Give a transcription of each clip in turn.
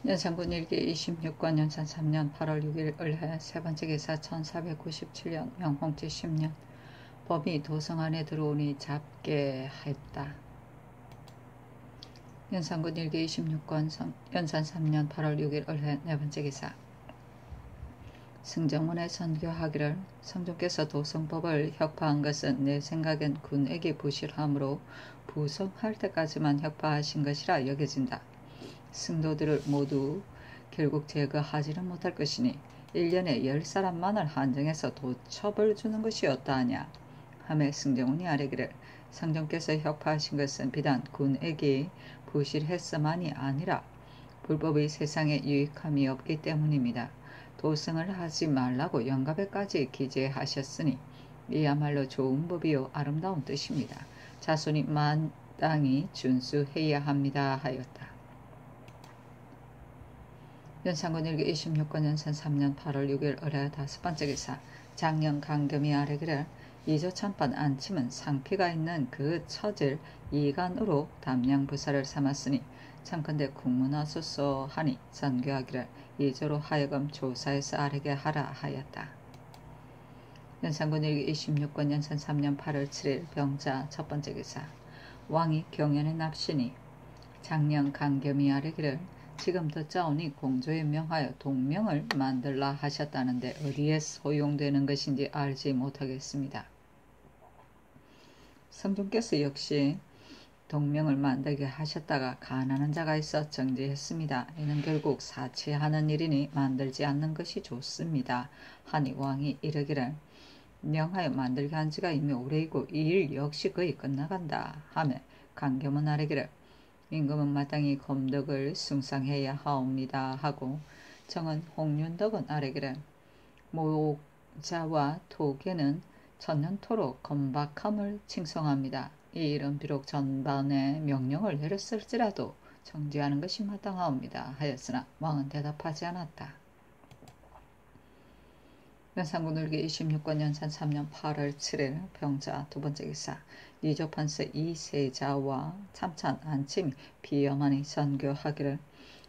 연산군 일기 26권 연산 3년 8월 6일 을해 세번째 기사 1497년 명홍치 10년 범이 도성 안에 들어오니 잡게 하였다. 연산군 일기 26권 연산 3년 8월 6일 을해 네번째 기사 승정원에 선교하기를 성종께서 도성법을 혁파한 것은 내 생각엔 군액이 부실함으로 부성할 때까지만 혁파하신 것이라 여겨진다. 승도들을 모두 결국 제거하지는 못할 것이니 1년에 10사람만을 한정해서 도첩을 주는 것이었다 하냐. 하매 승정원이 아뢰기를 성종께서 혁파하신 것은 비단 군액이 부실했음만이 아니라 불법의 세상에 유익함이 없기 때문입니다. 도성을 하지 말라고 영갑에까지 기재하셨으니 이야말로 좋은 법이요 아름다운 뜻입니다. 자손이 마땅히 준수해야 합니다 하였다. 연산군 일기 26권 연산 3년 8월 6일 을해 다섯번째 기사 장령 강겸이 아뢰기를 이조참판 안침은 상피가 있는 그 처질 이간으로 담양부사를 삼았으니 참컨대 국문하소서 하니 선교하기를 이조로 하여금 조사해서 아뢰게 하라 하였다. 연산군 일기 26권 연산 3년 8월 7일 병자 첫번째 기사 왕이 경연에 납시니 장령 강겸이 아뢰기를 지금 듣자오니 공조에 명하여 동명을 만들라 하셨다는데 어디에 소용되는 것인지 알지 못하겠습니다. 성종께서 역시 동명을 만들게 하셨다가 가난한 자가 있어 정지했습니다. 이는 결국 사치하는 일이니 만들지 않는 것이 좋습니다. 하니 왕이 이르기를 명하여 만들게 한 지가 이미 오래이고 이 일 역시 거의 끝나간다 하며 강겸은 아뢰기를 임금은 마땅히 검덕을 숭상해야 하옵니다 하고 정은 홍윤덕은 아뢰기를 모자와 토계는 천년토록 건박함을 칭송합니다. 이 일은 비록 전반에 명령을 내렸을지라도 정지하는 것이 마땅하옵니다 하였으나 왕은 대답하지 않았다. 연산군 일기 26권 연산 3년 8월 7일 병자 두번째 기사 이조판서 이세자와 참찬 안침이 비염하니 선교하기를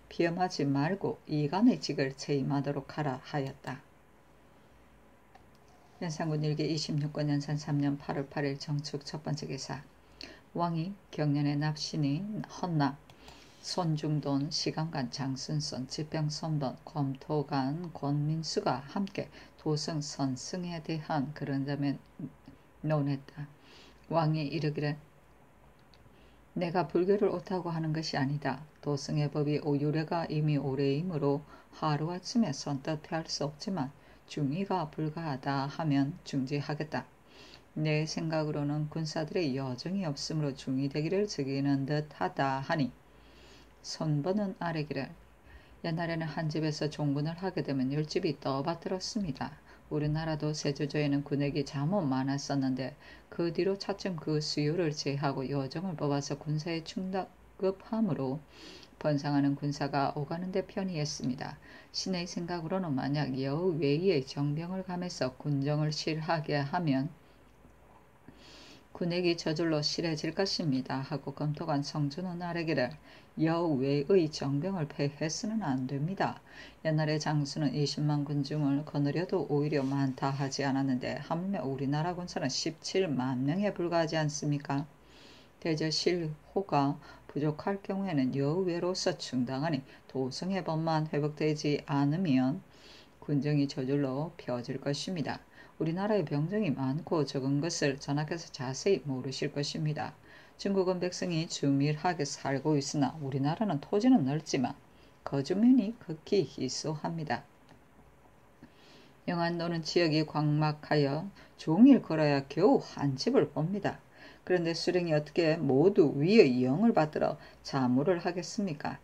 비염하지 말고 이간의 직을 재임하도록 하라 하였다. 연산군 일기 26권 연산 3년 8월 8일 정축 첫번째 기사 왕이 경연에 납시니 헌납 손중돈 시감관 장순손 지병선돈 검토관 권민수가 함께 도성 선승에 대한 그런 점에 논했다. 왕이 이르기를 내가 불교를 옳다고 하는 것이 아니다. 도성의 법이 유래가 이미 오래이므로 하루아침에 선뜻 폐할 수 없지만 중의가 불가하다 하면 중지하겠다. 내 생각으로는 군사들의 여정이 없으므로 중의되기를 즐기는 듯하다 하니 손번은 아뢰기를 옛날에는 한 집에서 종군을 하게 되면 10집이 떠받들었습니다. 우리나라도 세조조에는 군액이 잠옷 많았었는데 그 뒤로 차츰 그 수요를 제하고 여정을 뽑아서 군사에 충급함으로 번상하는 군사가 오가는 데 편이했습니다. 신의 생각으로는 만약 여외의 정병을 감해서 군정을 실하게 하면 군액이 저절로 실해질 것입니다. 하고 검토관 성준은 아뢰기를 여외의 정병을 폐해서는 안 됩니다. 옛날에 장수는 20만 군중을 거느려도 오히려 많다 하지 않았는데 하물며 우리나라 군사는 17만 명에 불과하지 않습니까? 대저 실호가 부족할 경우에는 여외로서 충당하니 도성의 법만 회복되지 않으면 군정이 저절로 펴질 것입니다. 우리나라의 병정이 많고 적은 것을 전하께서 자세히 모르실 것입니다. 중국은 백성이 주밀하게 살고 있으나 우리나라는 토지는 넓지만 거주민이 극히 희소합니다. 영안도는 지역이 광막하여 종일 걸어야 겨우 한 집을 봅니다. 그런데 수령이 어떻게 모두 위의 영을 받들어 자무를 하겠습니까?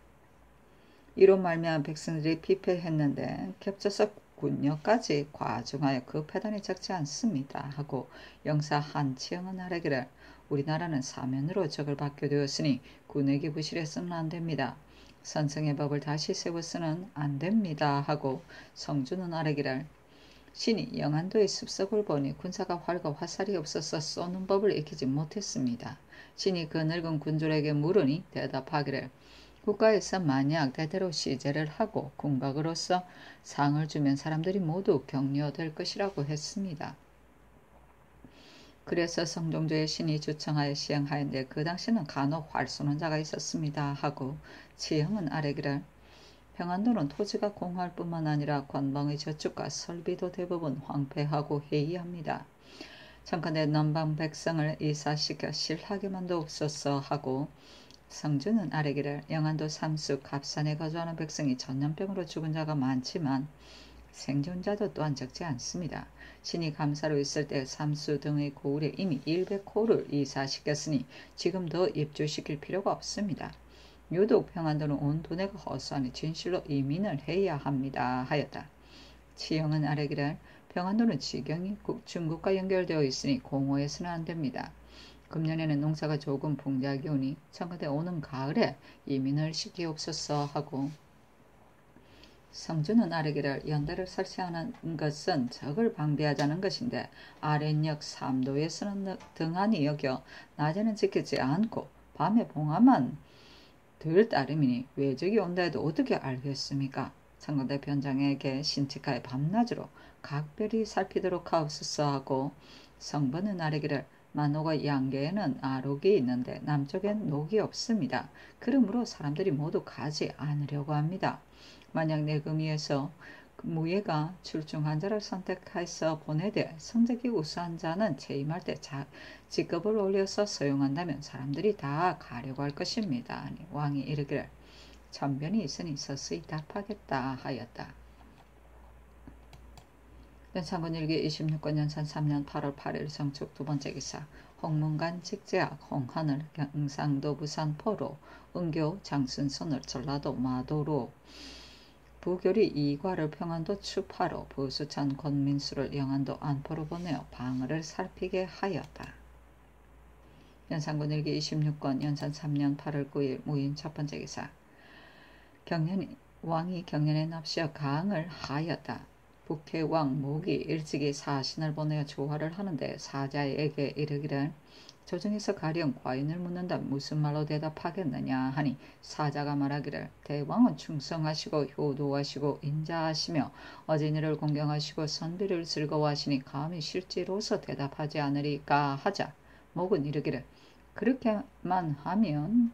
이로 말미암아 백성들이 피폐했는데 겹쳐서 군역까지 과중하여 그 패단이 적지 않습니다. 하고 영사 한치영은 아뢰기를 우리나라는 사면으로 적을 받게 되었으니 군액이 부실해서는 안 됩니다. 선성의 법을 다시 세워서는 안 됩니다. 하고 성주는 아뢰기를 신이 영안도의 습석을 보니 군사가 활과 화살이 없어서 쏘는 법을 익히지 못했습니다. 신이 그 늙은 군졸에게 물으니 대답하기를 국가에서 만약 대대로 시제를 하고 궁각으로서 상을 주면 사람들이 모두 격려될 것이라고 했습니다. 그래서 성종조의 신이 주청하여 시행하였는데 그 당시는 간혹 활쏘는 자가 있었습니다 하고 치형은 아래기를 평안도는 토지가 공할 뿐만 아니라 관방의 저축과 설비도 대부분 황폐하고 해이합니다. 청컨대 남방 백성을 이사시켜 실하게만도 없소서 하고 성주는 아래기를 영안도 삼수 갑산에 거주하는 백성이 전염병으로 죽은 자가 많지만 생존자도 또한 적지 않습니다. 신이 감사로 있을 때 삼수 등의 고을에 이미 100호를 이사시켰으니 지금 더 입주시킬 필요가 없습니다. 유독 평안도는 온 도내가 허수하니 진실로 이민을 해야 합니다 하였다. 치형은 아래기를 평안도는 지경이 중국과 연결되어 있으니 공호해서는 안됩니다. 금년에는 농사가 조금 붕괴하기 오니 청컨대 오는 가을에 이민을 시키옵소서 하고 성주는 아래기를 연대를 설치하는 것은 적을 방비하자는 것인데 아랫역 삼도에서는 등한히 여겨 낮에는 지키지 않고 밤에 봉하만 들 따름이니 외적이 온다 해도 어떻게 알겠습니까? 청컨대 변장에게 신칙하여 밤낮으로 각별히 살피도록 하옵소서 하고 성번은 아래기를 만호가 양계에는 아록이 있는데 남쪽엔 녹이 없습니다. 그러므로 사람들이 모두 가지 않으려고 합니다. 만약 내금위에서 무예가 출중한 자를 선택해서 보내되 성적이 우수한 자는 재임할 때 직급을 올려서 서용한다면 사람들이 다 가려고 할 것입니다. 왕이 이르기를 천변이 있으니 서서히 답하겠다 하였다. 연산군 일기 26권 연산 3년 8월 8일 정축 두번째 기사 홍문관 직제학 홍하늘 경상도 부산 포로 은교 장순손을 전라도 마도로 부교리 이과를 평안도 추파로 부수찬 권민수를 영안도 안포로 보내어 방어를 살피게 하였다. 연산군 일기 26권 연산 3년 8월 9일 무인 첫번째 기사 왕이 경년에 납시어 강을 하였다. 북해왕 목이 일찍이 사신을 보내어 조화를 하는데 사자에게 이르기를 조정에서 가령 과인을 묻는다 무슨 말로 대답하겠느냐 하니 사자가 말하기를 대왕은 충성하시고 효도하시고 인자하시며 어진이를 공경하시고 선비를 즐거워하시니 감히 실제로서 대답하지 않으리까 하자 목은 이르기를 그렇게만 하면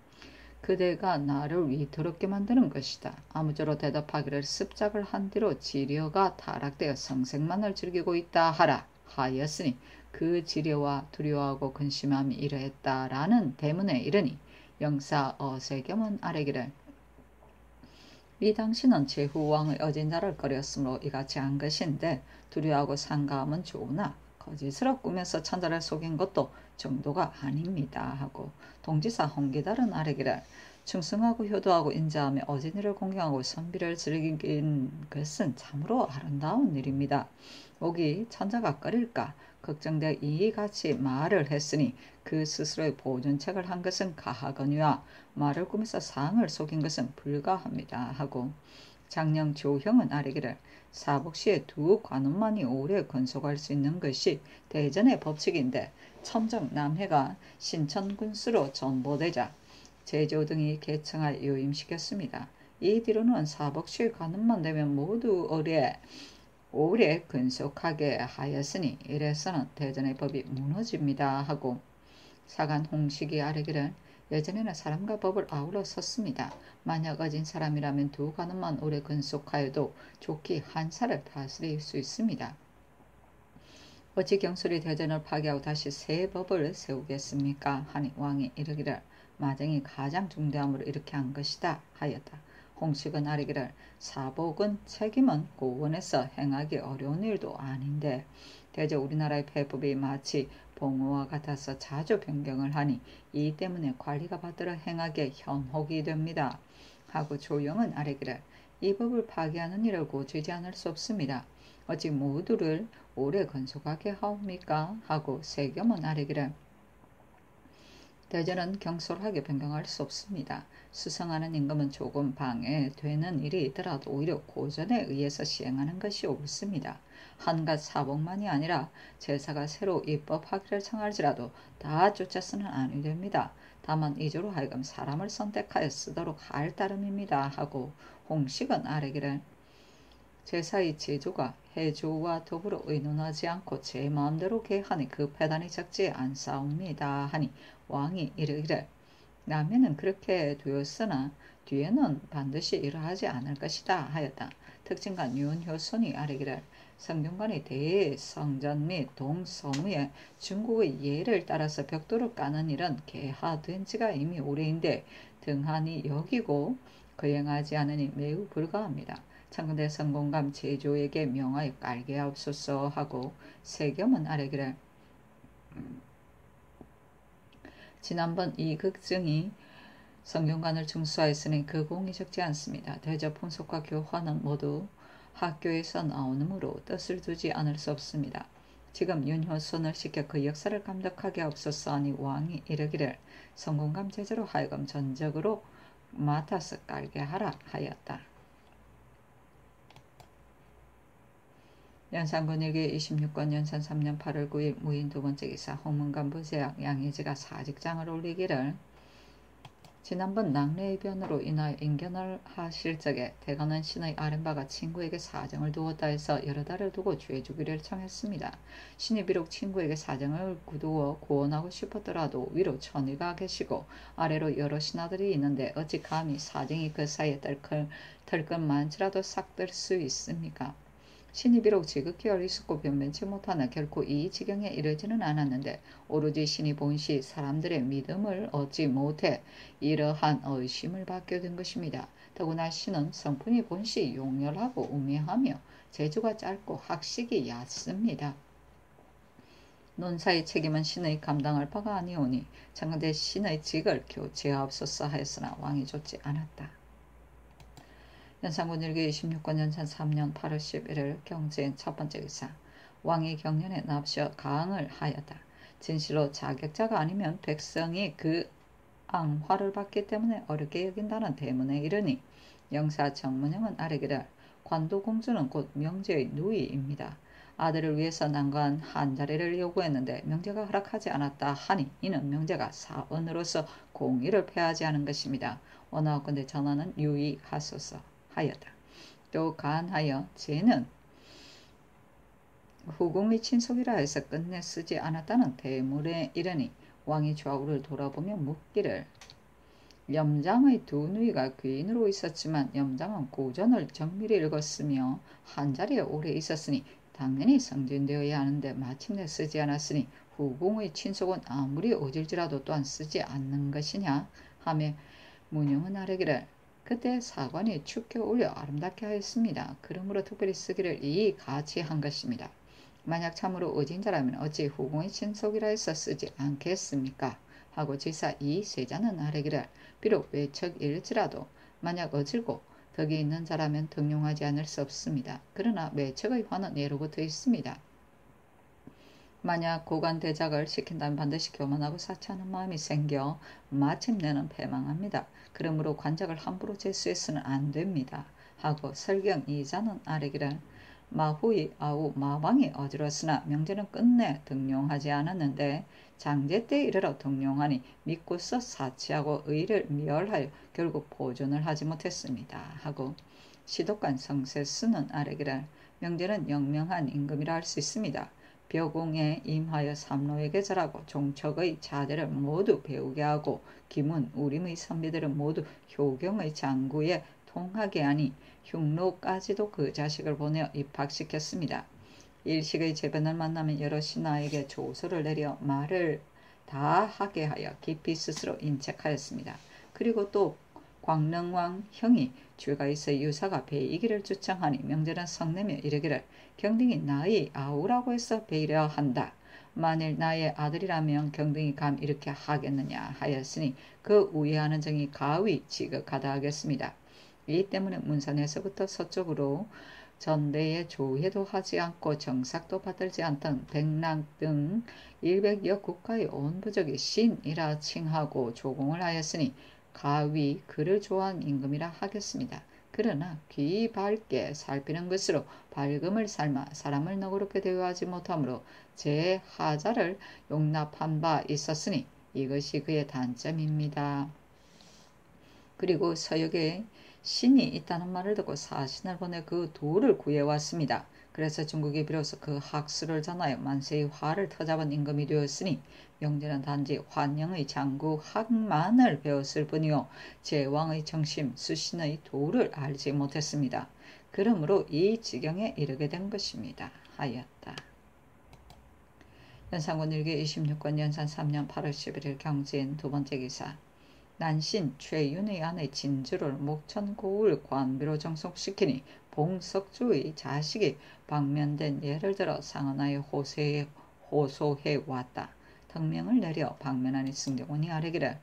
그대가 나를 위태롭게 만드는 것이다. 아무쪼록 대답하기를 습작을 한 뒤로 지려가 타락되어 성색만을 즐기고 있다 하라 하였으니 그 지려와 두려워하고 근심함이 이러했다라는 대문에 이르니 영사 어세겸은 아래기를 이 당신은 제후왕의 어진자를 꺼렸으므로 이같이 한 것인데 두려워하고 상가함은 좋으나 거짓으로 꾸며서 천자를 속인 것도 정도가 아닙니다 하고 동지사 홍기달은 아래기를 충성하고 효도하고 인자하며 어진이를 공경하고 선비를 즐긴 것은 참으로 아름다운 일입니다. 목이 천자가 꺼릴까 걱정되어 이같이 말을 했으니 그 스스로의 보존책을 한 것은 가하거니와 말을 꾸며서 상을 속인 것은 불가합니다 하고 장령 조형은 아래기를 사복시에 두 관원만이 오래 건속할 수 있는 것이 대전의 법칙인데 첨정 남해가 신천군수로 전보되자 제조 등이 개청하여 요임시켰습니다. 이 뒤로는 사복시의 관원만 되면 모두 오래 근속하게 하였으니 이래서는 대전의 법이 무너집니다 하고 사간 홍식이 아뢰기를 예전에는 사람과 법을 아울러 섰습니다. 만약 어진 사람이라면 두 관원만 오래 근속하여도 좋게 한 살을 다스릴 수 있습니다. 어찌 경솔이 대전을 파괴하고 다시 새 법을 세우겠습니까? 하니 왕이 이르기를 마정이 가장 중대함으로 이렇게 한 것이다 하였다. 홍식은 아뢰기를 사복은 책임은 고원에서 행하기 어려운 일도 아닌데 대저 우리나라의 폐법이 마치 봉어와 같아서 자주 변경을 하니 이 때문에 관리가 받들어 행하기에 현혹이 됩니다. 하고 조용은 아뢰기를 이 법을 파괴하는 일을 고치지 않을 수 없습니다. 어찌 모두를 오래 건속하게 하옵니까? 하고 세겸은 아뢰기를 대전은 경솔하게 변경할 수 없습니다. 수성하는 임금은 조금 방해되는 일이 있더라도 오히려 고전에 의해서 시행하는 것이 옳습니다. 한갓 사복만이 아니라 제사가 새로 입법하기를 청할지라도 다 쫓아서는 아니 됩니다. 다만 이조로 하여금 사람을 선택하여 쓰도록 할 따름입니다 하고 홍식은 아뢰기를 제사의 제조가 해조와 더불어 의논하지 않고 제 마음대로 개하니 그 패단이 적지 않사옵니다 하니 왕이 이르기를 남에는 그렇게 되었으나 뒤에는 반드시 이러하지 않을 것이다 하였다. 특징관 윤효선이 아뢰기를 성균관이 대성전 및 동서무에 중국의 예를 따라서 벽돌을 까는 일은 개하된 지가 이미 오래인데 등한히 여기고 거행하지 않으니 매우 불가합니다. 청근대 성공감 제조에게 명하여 깔게 하옵소서 하고 세겸은 아뢰기를 지난번 이 극증이 성균관을 중수하였으니 그 공이 적지 않습니다. 대저 풍속과 교화는 모두 학교에서 나오므로 뜻을 두지 않을 수 없습니다. 지금 윤효선을 시켜 그 역사를 감독하게 하옵소서 하니 왕이 이르기를 성균관 제자로 하여금 전적으로 맡아서 깔게 하라 하였다. 연산군 일기 26권 연산 3년 8월 9일 무인 두 번째 기사 홍문관 부제학 양의지가 사직장을 올리기를 지난번 낙뢰의 변으로 인하여 인견을 하실 적에 대가는 신의 아랫바가 친구에게 사정을 두었다 해서 여러 달을 두고 죄주기를 청했습니다. 신이 비록 친구에게 사정을 두어 구원하고 싶었더라도 위로 천의가 계시고 아래로 여러 신하들이 있는데 어찌 감히 사정이 그 사이에 털건 많지라도 싹들 수 있습니까? 신이 비록 지극히 어리석고 변변치 못하나 결코 이 지경에 이르지는 않았는데 오로지 신이 본시 사람들의 믿음을 얻지 못해 이러한 의심을 받게 된 것입니다. 더구나 신은 성품이 본시 용렬하고 우매하며 재주가 짧고 학식이 얕습니다. 논사의 책임은 신의 감당할 바가 아니오니 장근대 신의 직을 교체하옵소서 하였으나 왕이 좋지 않았다. 연산군 일기 26권 연산 3년 8월 11일 경제인 첫 번째 기사 왕이 경련에 납셔 가항을 하였다. 진실로 자격자가 아니면 백성이 그 앙화를 받기 때문에 어렵게 여긴다는 대문에 이르니 영사 정문형은 아뢰기를 관도공주는 곧 명제의 누이입니다. 아들을 위해서 난관 한 자리를 요구했는데 명제가 허락하지 않았다 하니 이는 명제가 사언으로서 공의를 폐하지 않은 것입니다. 원하건대 전하는 유의하소서 하였다. 또 간하여 쟤는 후궁의 친속이라 해서 끝내 쓰지 않았다는 대물에 이르니 왕이 좌우를 돌아보며 묻기를 염장의 두 누이가 귀인으로 있었지만 염장은 고전을 정밀히 읽었으며 한자리에 오래 있었으니 당연히 성진되어야 하는데 마침내 쓰지 않았으니 후궁의 친속은 아무리 어질지라도 또한 쓰지 않는 것이냐 하며 문용은 아뢰기를 그때 사관이 축켜 올려 아름답게 하였습니다. 그러므로 특별히 쓰기를 이 같이 한 것입니다. 만약 참으로 어진자라면 어찌 후궁의 친속이라 해서 쓰지 않겠습니까? 하고 지사 이 세자는 아뢰기를 비록 외척일지라도 만약 어질고 덕이 있는 자라면 등용하지 않을 수 없습니다. 그러나 외척의 화는 예로부터 있습니다. 만약 고관대작을 시킨다면 반드시 교만하고 사치하는 마음이 생겨 마침내는 패망합니다. 그러므로 관작을 함부로 제수해서는 안 됩니다. 하고 설경 이자는 아뢰기를 마후의 아우 마방이 어지러웠으나 명제는 끝내 등용하지 않았는데 장제 때 이르러 등용하니 믿고서 사치하고 의를 멸하여 결국 보존을 하지 못했습니다. 하고 시독관 성세스는 아뢰기를 명제는 영명한 임금이라 할 수 있습니다. 벼공에 임하여 삼로에게 절하고 종척의 자제를 모두 배우게 하고 기문 우림의 선비들을 모두 효경의 장구에 통하게 하니 흉노까지도 그 자식을 보내어 입학시켰습니다. 일식의 재변을 만나면 여러 신하에게 조서를 내려 말을 다 하게 하여 깊이 스스로 인책하였습니다. 그리고 또 광릉왕 형이 죄가 있어 유사가 배이기를 주청하니 명제는 성내며 이르기를 경등이 나의 아우라고 해서 배이려 한다. 만일 나의 아들이라면 경등이 감 이렇게 하겠느냐 하였으니 그 우애하는 정이 가히 지극하다 하겠습니다. 이 때문에 문산에서부터 서쪽으로 전대에 조회도 하지 않고 정삭도 받들지 않던 백랑 등 100여 국가의 온 부족이 신이라 칭하고 조공을 하였으니 가히 그를 좋아한 임금이라 하겠습니다. 그러나 귀 밝게 살피는 것으로 밝음을 삶아 사람을 너그럽게 대우하지 못하므로 제 하자를 용납한 바 있었으니 이것이 그의 단점입니다. 그리고 서역에 신이 있다는 말을 듣고 사신을 보내 그 돌을 구해왔습니다. 그래서 중국이 비로소 그 학수를 전하여 만세의 화를 터잡은 임금이 되었으니 명제는 단지 환영의 장구 학만을 배웠을 뿐이요 제왕의 정심 수신의 도를 알지 못했습니다. 그러므로 이 지경에 이르게 된 것입니다. 하였다. 연산군 일기 26권 연산 3년 8월 11일 경진 두 번째 기사. 난신 최윤의 아내 진주를 목천 고을 관비로 정속시키니 봉석주의 자식이 방면된 예를 들어 상언하여 호소해 왔다. 덕명을 내려 방면하니 승경원이 아뢰기를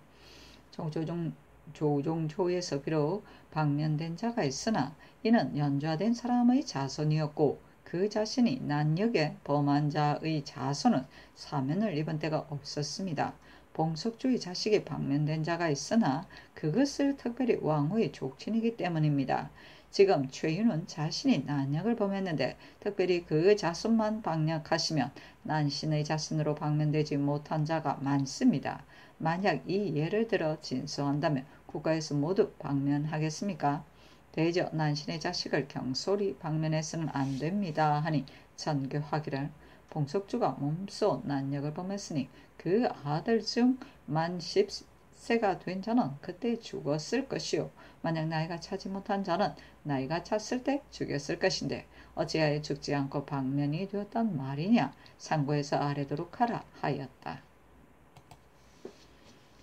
조종조에서 비록 방면된 자가 있으나 이는 연좌된 사람의 자손이었고 그 자신이 난역에 범한 자의 자손은 사면을 입은 때가 없었습니다. 봉석주의 자식이 방면된 자가 있으나 그것을 특별히 왕후의 족친이기 때문입니다. 지금 최윤은 자신이 난역을 범했는데 특별히 그 자손만 방역하시면 난신의 자손으로 방면되지 못한 자가 많습니다. 만약 이 예를 들어 진소한다면 국가에서 모두 방면하겠습니까? 대저 난신의 자식을 경솔히 방면해서는 안 됩니다 하니 전교하기를 봉석주가 몸소 난역을 범했으니 그 아들 중 만 10세가 된 자는 그때 죽었을 것이요 만약 나이가 차지 못한 자는 나이가 찼을 때 죽였을 것인데 어찌하여 죽지 않고 방면이 되었단 말이냐 상고에서 아뢰도록 하라 하였다.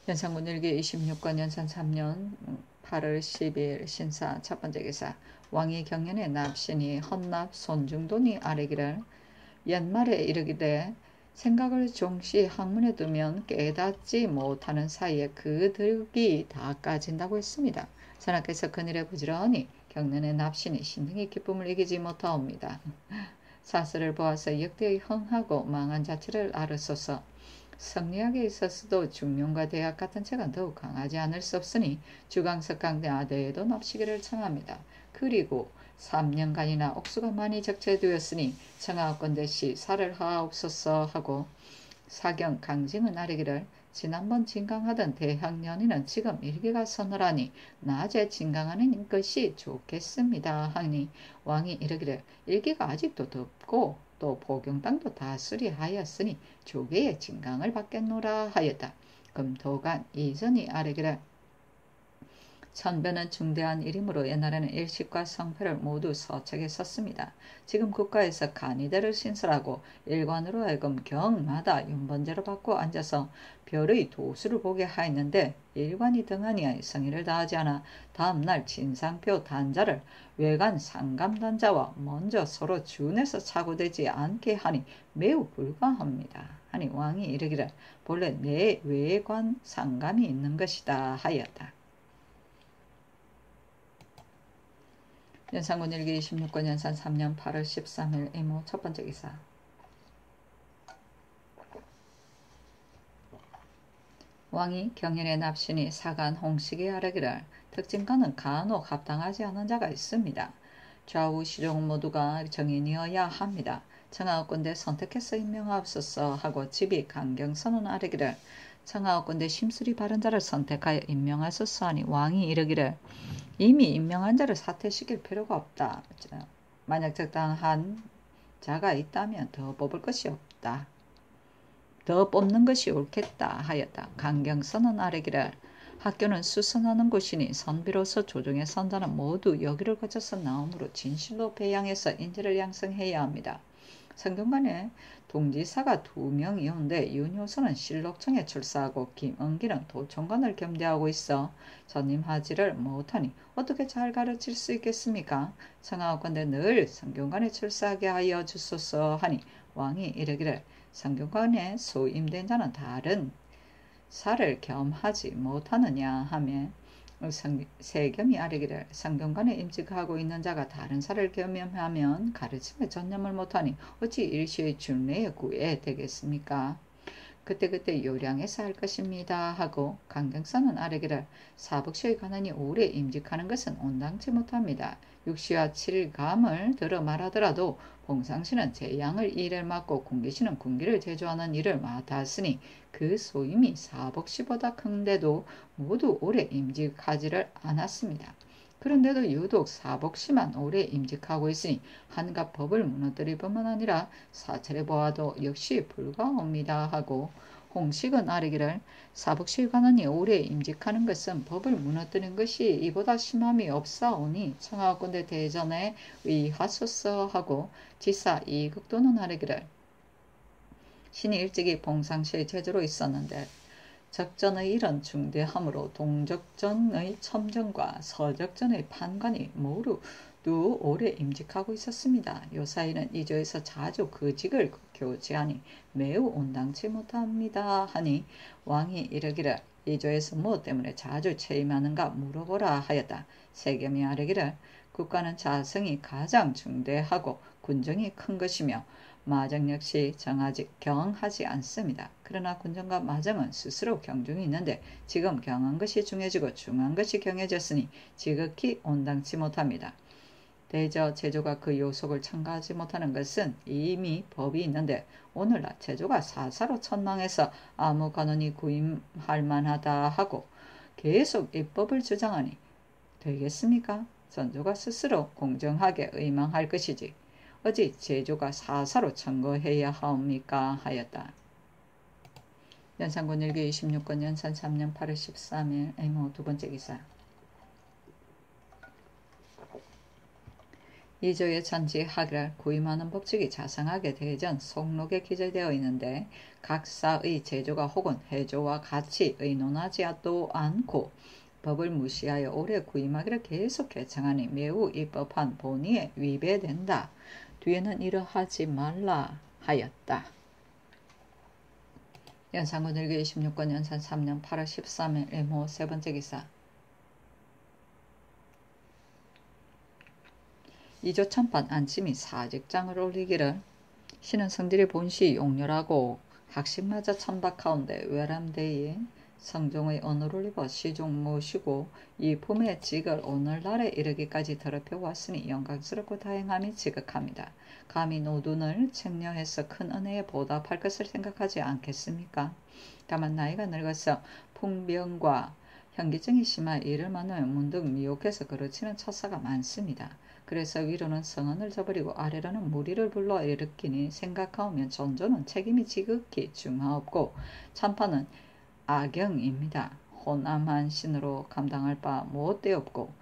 연산군 일기 26권 연산 3년 8월 10일 신사 첫 번째 기사. 왕이 경연에 납신이 헌납 손중돈이 아뢰기를 연말에 이르기되 생각을 종시 학문에 두면 깨닫지 못하는 사이에 그 득이 다 까진다고 했습니다. 선하께서 그늘에 부지런히 경연에 납신이 신등의 기쁨을 이기지 못하옵니다. 사슬을 보아서 역대의 흥하고 망한 자체를 알으소서. 성리학에 있어서도 중용과 대학 같은 책은 더욱 강하지 않을 수 없으니 주강석강대 아대에도 납시기를 청합니다. 그리고 3년간이나 옥수가 많이 적재되었으니 청하건대시 살을 하옵소서 하고 사경 강징은 아뢰기를 지난번 진강하던 대학년이는 지금 일기가 서늘하니 낮에 진강하는 것이 좋겠습니다 하니 왕이 이르기를 일기가 아직도 덥고 또 보경당도 다스리 하였으니 조계의 진강을 받겠노라 하였다. 금토간 이전이 아뢰기를 천변은 중대한 일이므로 옛날에는 일식과 성패를 모두 서책에 썼습니다. 지금 국가에서 간이대를 신설하고 일관으로 하여금 경마다 윤번제로 받고 앉아서 별의 도수를 보게 하였는데 일관이 등하니하여 성의를 다하지 않아 다음날 진상표 단자를 외관 상감단자와 먼저 서로 준해서 착오되지 않게 하니 매우 불가합니다. 하니 왕이 이르기를 본래 내 외관 상감이 있는 것이다 하였다. 연산군 일기 26권 연산 3년 8월 13일 이모 첫 번째 기사. 왕이 경연에 납신이 사간 홍식이 아뢰기를 특징가는 간혹 합당하지 않은 자가 있습니다. 좌우 시종 모두가 정인이어야 합니다. 청하옵건대 선택해서 임명하옵소서 하고 집이 강경선언 아뢰기를 청하옵건대 심술이 바른 자를 선택하여 임명하소서 하니 왕이 이르기를 이미 임명한 자를 사퇴시킬 필요가 없다. 만약 적당한 자가 있다면 더 뽑을 것이 없다. 더 뽑는 것이 옳겠다 하였다. 강경선언 아뢰기를 학교는 수선하는 곳이니 선비로서 조정의 선자는 모두 여기를 거쳐서 나오므로 진실로 배양해서 인재를 양성해야 합니다. 성균관에 동지사가 2명이온데 윤효선은 실록청에 출사하고 김은기는 도청관을 겸대하고 있어 전임하지를 못하니 어떻게 잘 가르칠 수 있겠습니까? 청하옵건대 늘 성균관에 출사하게 하여 주소서 하니 왕이 이르기를 성균관에 소임된 자는 다른 사를 겸하지 못하느냐 하며 세겸이 아뢰기를 성균관에 임직하고 있는 자가 다른 사를 겸하면 가르침에 전념을 못하니 어찌 일시의 준례에 구애 되겠습니까? 그때그때 요량해서 할 것입니다 하고 강경사는 아뢰기를 사복시의 관원이 오래 임직하는 것은 온당치 못합니다. 6시와 7감을 들어 말하더라도 봉상시는 재양을 일을 맡고 군기시는 군기를 제조하는 일을 맡았으니 그 소임이 사복시보다 큰데도 모두 오래 임직하지를 않았습니다. 그런데도 유독 사복시만 오래 임직하고 있으니 한갓 법을 무너뜨릴 뿐만 아니라 사찰에 보아도 역시 불가옵니다 하고 홍식은 아뢰기를 사복시 관원이 오래 임직하는 것은 법을 무너뜨린 것이 이보다 심함이 없사오니 청하건대 대전에 의하소서 하고 지사 이극도는 아뢰기를 신이 일찍이 봉상시의 제조로 있었는데 적전의 일은 중대하므로 동적전의 첨정과 서적전의 판관이 모두 오래 임직하고 있었습니다. 요사이는 이조에서 자주 그 직을 교체하니 매우 온당치 못합니다 하니 왕이 이르기를 이조에서 무엇 때문에 자주 체임하는가 물어보라 하였다. 세겜이 아뢰기를 국가는 자성이 가장 중대하고 군정이 큰 것이며 마정 역시 경하지 않습니다. 그러나 군정과 마정은 스스로 경중이 있는데 지금 경한 것이 중해지고 중한 것이 경해졌으니 지극히 온당치 못합니다. 대저 제조가 그 요속을 첨가하지 못하는 것은 이미 법이 있는데 오늘날 제조가 사사로 천망해서 아무 관원이 구임할 만하다 하고 계속 입법을 주장하니 되겠습니까? 선조가 스스로 공정하게 의망할 것이지 어찌 제조가 사사로 청거해야 하옵니까? 하였다. 연산군 일기 26권 연산 3년 8월 13일 애모 두번째 기사 이조의 전지하기를 구임하는 법칙이 자상하게 대전 속록에 기재되어 있는데 각사의 제조가 혹은 해조와 같이 의논하지도 않고 법을 무시하여 오래 구임하기를 계속 개청하니 매우 입법한 본의에 위배된다. 뒤에는 이러하지 말라 하였다. 연산군 일기 26권 연산 3년 8월 13일 애모 세번째 기사 이조천판 안침이 사직장을 올리기를 신은 성질이 본시 용렬하고 학식마저 천박하온데 외람되이 성종의 언어를 입어 시종 모시고 이 품의 직을 오늘날에 이르기까지 더럽혀 왔으니 영광스럽고 다행함이 지극합니다. 감히 노둔을 책령해서 큰 은혜에 보답할 것을 생각하지 않겠습니까? 다만 나이가 늙어서 풍병과 현기증이 심하 이를 만나면 문득 미혹해서 그르치는 처사가 많습니다. 그래서 위로는 성언을 저버리고 아래로는 무리를 불러 일으키니 생각하오면 전조는 책임이 지극히 중하옵고 참판은 악영입니다. 혼암한 신으로 감당할 바 무엇되었고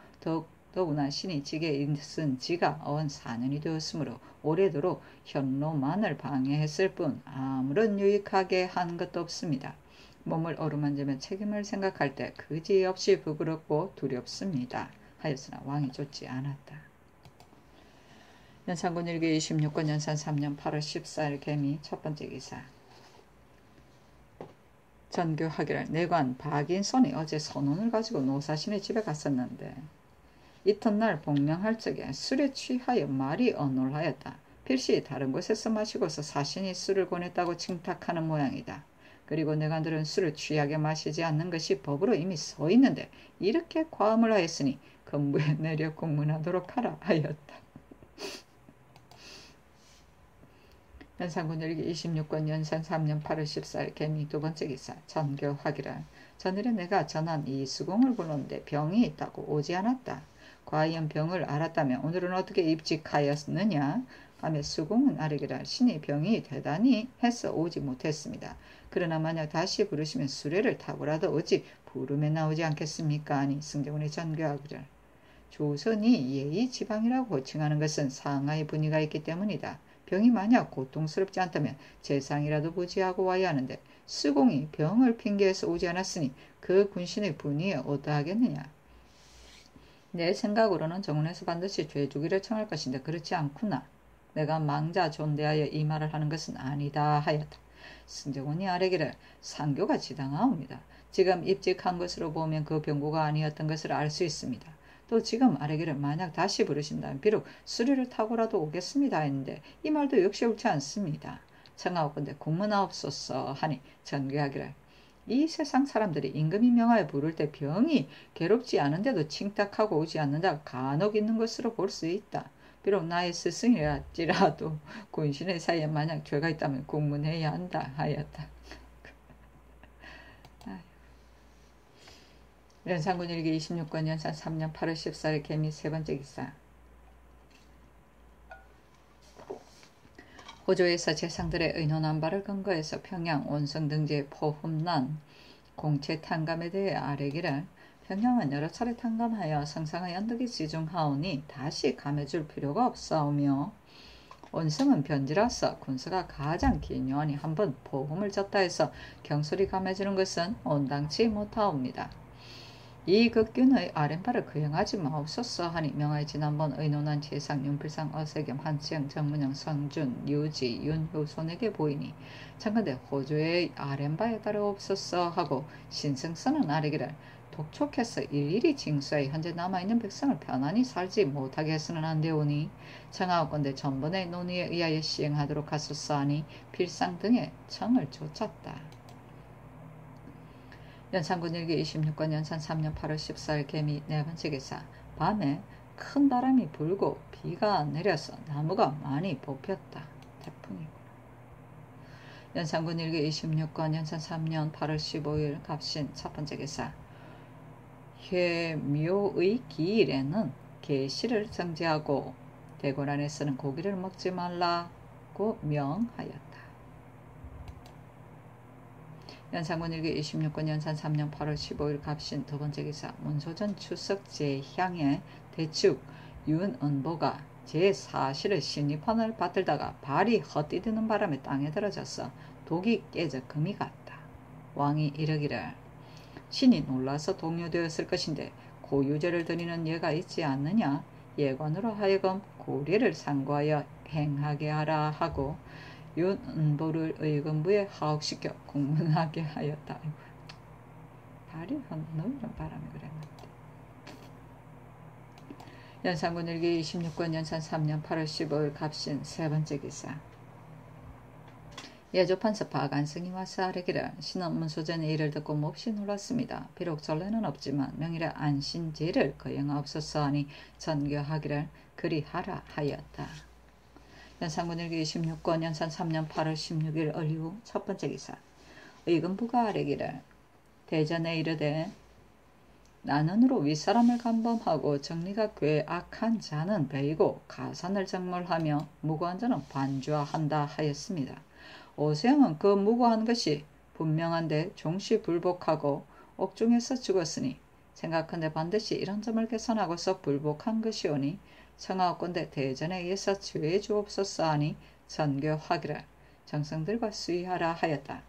더구나 신이 직에 있은 지가 4년이 되었으므로 오래도록 현로만을 방해했을 뿐 아무런 유익하게 한 것도 없습니다. 몸을 어루만지며 책임을 생각할 때 그지없이 부끄럽고 두렵습니다. 하였으나 왕이 쫓지 않았다. 연산군 일기 26권 연산 3년 8월 14일 개미 첫번째 기사 전교하기를 내관 박인손이 어제 선원을 가지고 노사신의 집에 갔었는데 이튿날 복명할 적에 술에 취하여 말이 언놀하였다. 필시 다른 곳에서 마시고서 사신이 술을 권했다고 칭탁하는 모양이다. 그리고 내관들은 술을 취하게 마시지 않는 것이 법으로 이미 서 있는데 이렇게 과음을 하였으니 건부에 내려 공문하도록 하라 하였다. 연산군 일기 26권 연산 3년 8월 14일 개미 두번째 기사 전교하기를 전일에 내가 전한 이수공을 불렀는데 병이 있다고 오지 않았다. 과연 병을 알았다면 오늘은 어떻게 입직하였느냐 하며 수공은 아뢰기를 신이 병이 대단히 해서 오지 못했습니다. 그러나 만약 다시 부르시면 수레를 타고라도 어찌 부름에 나오지 않겠습니까? 하니 승정원이 전교하기를 조선이 예의 지방이라고 호칭하는 것은 상하의 분위가 있기 때문이다. 병이 만약 고통스럽지 않다면 재상이라도 부지하고 와야 하는데 수공이 병을 핑계해서 오지 않았으니 그 군신의 분위에 어떠하겠느냐. 내 생각으로는 정원에서 반드시 죄주기를 청할 것인데 그렇지 않구나. 내가 망자 존대하여 이 말을 하는 것은 아니다 하였다. 승정원이 아뢰기를 상교가 지당하옵니다. 지금 입직한 것으로 보면 그 병고가 아니었던 것을 알 수 있습니다. 또 지금 아뢰기를 만약 다시 부르신다면 비록 수리를 타고라도 오겠습니다 했는데 이 말도 역시 옳지 않습니다. 청하옵건대 국문하옵소서 하니 전개하기를 이 세상 사람들이 임금이 명하여 부를 때 병이 괴롭지 않은데도 칭탁하고 오지 않는 자가 간혹 있는 것으로 볼 수 있다. 비록 나의 스승이랄지라도 군신의 사이에 만약 죄가 있다면 국문해야 한다 하였다. 연산군 일기 26권 연산 3년 8월 14일 개미 세 번째 기사. 호조에서 재상들의 의논한 바를 근거해서 평양 온성 등지의 포흠난 공채 탕감에 대해 아뢰기를 평양은 여러 차례 탕감하여 성상의 연덕이 지중하오니 다시 감해줄 필요가 없사오며 온성은 변지라서 군사가 가장 기묘하니 한번 포흠을 졌다 해서 경솔히 감해주는 것은 온당치 못하옵니다. 이 극균의 아랫바를 거행하지 마옵소서 하니 명하여 지난번 의논한 재상, 윤필상, 어세겸, 한치영, 정문영, 성준, 유지, 윤효, 손에게 보이니 참건대 호조의 아랫바에 따르옵소서 하고 신승선은 아뢰기를 독촉해서 일일이 징수하여 현재 남아있는 백성을 편안히 살지 못하게 해서는 안되오니 청하옵건대 전번의 논의에 의하여 시행하도록 하소서 하니 필상 등의 청을 좇았다. 연산군 일기 26권 연산 3년 8월 14일 개미 네 번째 기사. 밤에 큰 바람이 불고 비가 내려서 나무가 많이 뽑혔다. 태풍이구나. 연산군 일기 26권 연산 3년 8월 15일 갑신 첫 번째 기사. 회묘의 기일에는 계시를 정지하고 대궐 안에서는 고기를 먹지 말라고 명하였다. 연산군 일기 26권 연산 3년 8월 15일 갑신 두 번째 기사. 문소전 추석 제향에 대축 윤은보가 제4실의 신입헌을 받들다가 발이 헛디드는 바람에 땅에 떨어져서 독이 깨져 금이 갔다. 왕이 이르기를 신이 놀라서 동요되었을 것인데 고유제를 드리는 예가 있지 않느냐. 예관으로 하여금 고례를 상고하여 행하게 하라 하고 윤은보를 의금부에 하옥시켜 공문하게 하였다. 발이 헛노이는 바람에 그랬는데. 연산군 일기 26권 연산 3년 8월 15일 갑신 세 번째 기사. 예조판서 박안승이 와서 아뢰기를 신은 문소전의 일을 듣고 몹시 놀랐습니다. 비록 전례는 없지만 명일에 안신제를 거행하옵소서 하니 전교하기를 그리하라 하였다. 연산군 일기 26권 연산 3년 8월 16일 을이후 첫 번째 기사. 의금부가 아뢰기를 대전에 이르되 나는으로 윗사람을 간범하고 정리가 괴악한 자는 베이고 가산을 정몰하며 무고한 자는 반주한다 하였습니다. 오세영은 그 무고한 것이 분명한데 종시불복하고 옥중에서 죽었으니 생각한데 반드시 이런 점을 개선하고서 불복한 것이오니 청하옵건대 대전에 의해서 죄해 주옵소서 하니 전교하기를 정성들과 수의하라 하였다.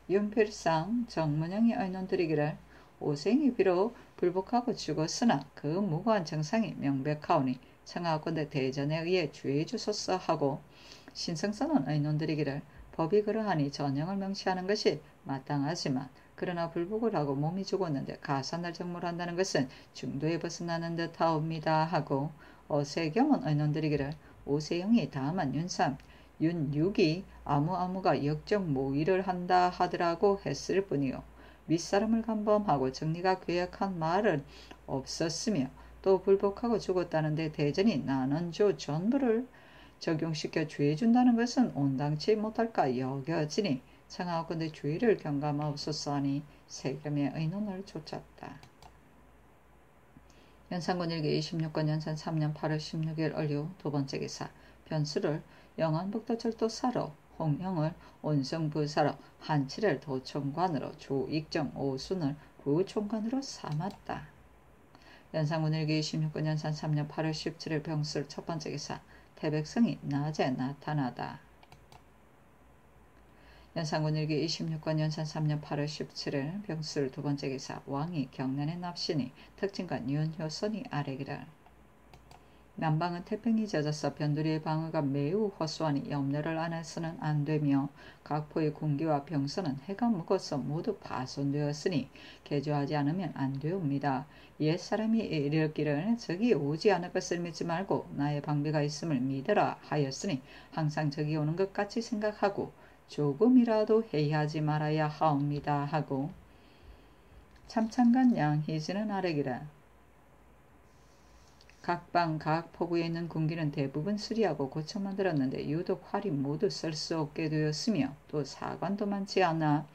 윤필상 정문영이 의논드리기를 오생이 비록 불복하고 죽었으나 그 무고한 정상이 명백하오니 청하옵건대 대전에 의해 죄해 주소서 하고 신성선은 의논드리기를 법이 그러하니 전형을 명시하는 것이 마땅하지만 그러나 불복을 하고 몸이 죽었는데 가산을 정몰한다는 것은 중도에 벗어나는 듯하옵니다 하고 어세겸은 의논드리기를 오세영이 다만 윤삼, 윤육이 아무가 역적 모의를 한다 하더라고 했을 뿐이요. 윗사람을 간범하고 정리가 괴약한 말은 없었으며 또 불복하고 죽었다는데 대전이 나는조 전부를 적용시켜 죄해준다는 것은 온당치 못할까 여겨지니 청하옵건대 죄를 경감하옵소서 하니 세겸의 의논을 좇았다. 연산군 일기 26권 연산 3년 8월 16일 을유 두 번째 기사. 변수를 영안북도철도사로 홍영을 온성부사로 한치를 도총관으로 조익정 오순을 부총관으로 삼았다. 연산군 일기 26권 연산 3년 8월 17일 병술 첫 번째 기사. 태백성이 낮에 나타나다. 연산군 일기 26권 연산 3년 8월 17일 병술 두 번째 기사. 왕이 경련에 납신이 특징관 윤효선이 아뢰기를 남방은 태평이 젖어서 변두리의 방어가 매우 허수하니 염려를 안 해서는 안되며 각포의 군기와 병선은 해가 묵어서 모두 파손되었으니 개조하지 않으면 안되옵니다. 옛사람이 이르기를 적이 오지 않을 것을 믿지 말고 나의 방비가 있음을 믿으라 하였으니 항상 적이 오는 것 같이 생각하고 조금이라도 회의하지 말아야 하옵니다 하고 참찬간 양희진은 아래기라. 각방 각 포구에 있는 군기는 대부분 수리하고 고쳐 만들었는데 유독 활이 모두 쓸 수 없게 되었으며 또 사관도 많지 않아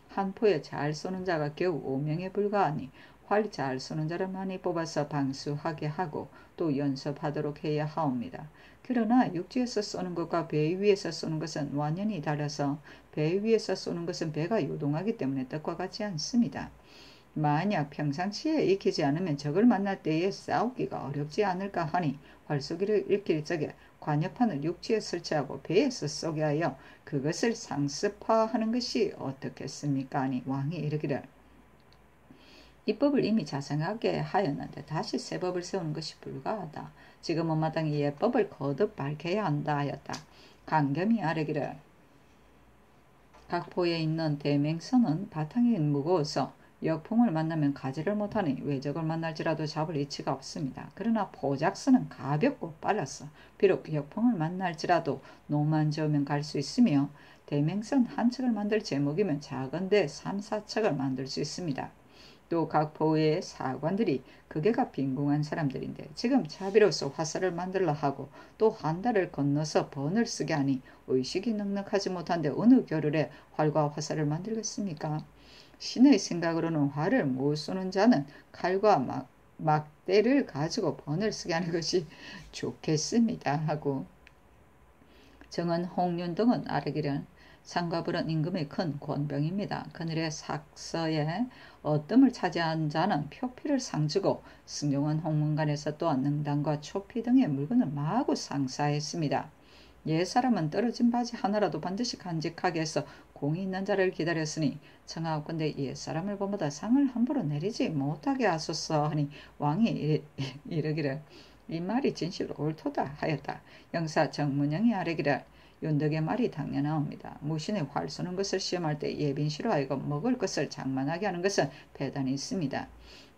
한 포에 잘 쏘는 자가 겨우 5명에 불과하니 활 잘 쏘는 자를 많이 뽑아서 방수하게 하고 또 연습하도록 해야 하옵니다. 그러나 육지에서 쏘는 것과 배 위에서 쏘는 것은 완연히 달라서 배 위에서 쏘는 것은 배가 요동하기 때문에 뜻과 같지 않습니다. 만약 평상시에 익히지 않으면 적을 만날 때에 싸우기가 어렵지 않을까 하니 활쏘기를 익힐 적에 관여판을 육지에 설치하고 배에서 쏘게 하여 그것을 상습화하는 것이 어떻겠습니까? 하니 왕이 이르기를 이 법을 이미 자생하게 하였는데 다시 새 법을 세우는 것이 불가하다. 지금은 마땅히 옛법을 거듭 밝혀야 한다 하였다. 강겸이 아뢰기를 각 포에 있는 대맹선은 바탕이 무거워서 역풍을 만나면 가지를 못하니 외적을 만날지라도 잡을 이치가 없습니다. 그러나 포작선은 가볍고 빨라서 비록 역풍을 만날지라도 노만 저으면 갈 수 있으며 대맹선 한 척을 만들 제목이면 작은데 3, 4척을 만들 수 있습니다. 또 각 포의 사관들이 극에가 빈궁한 사람들인데 지금 자비로서 화살을 만들라 하고 또 한 달을 건너서 번을 쓰게 하니 의식이 넉넉하지 못한데 어느 겨를에 활과 화살을 만들겠습니까? 신의 생각으로는 활을 못 쏘는 자는 칼과 막대를 가지고 번을 쓰게 하는 것이 좋겠습니다 하고 정은 홍윤동은 아뢰기를 상과불은 임금의 큰 권병입니다. 그늘의 sak서에 어뜸을 차지한 자는 표피를 상주고 승용원 홍문관에서 또한 능단과 초피 등의 물건을 마구 상사했습니다. 옛사람은 떨어진 바지 하나라도 반드시 간직하게 해서 공이 있는 자를 기다렸으니 청하옵건대 옛사람을 본보다 상을 함부로 내리지 못하게 하소서 하니 왕이 이르기를 이 말이 진실로 옳도다 하였다. 영사 정문영이 아뢰기를 윤덕의 말이 당연하옵니다. 무신의 활 쏘는 것을 시험할 때 예빈시로 하여금 먹을 것을 장만하게 하는 것은 배단이 있습니다.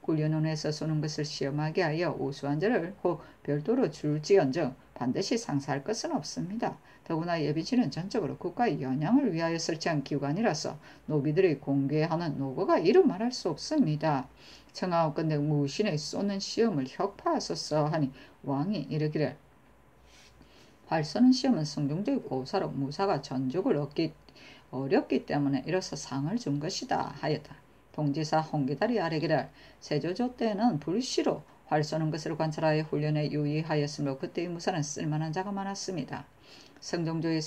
훈련원에서 쏘는 것을 시험하게 하여 우수한 자를 혹 별도로 줄지언정 반드시 상사할 것은 없습니다. 더구나 예비지는 전적으로 국가의 연양을 위하여 설치한 기관이라서 노비들이 공개하는 노고가 이루 말할 수 없습니다. 청하옵건대 무신의 쏘는 시험을 혁파하소서 하니 왕이 이르기를 활 쏘는 시험은 성중도의 고사로 무사가 전족을 얻기 어렵기 때문에 이로써 상을 준 것이다 하였다. 동지사 홍기달이 아뢰기를 세조조 때는 불시로 활 쏘는 것을 관찰하여 훈련에 유의하였으므로 그때의 무사는 쓸만한 자가 많았습니다. 성종조의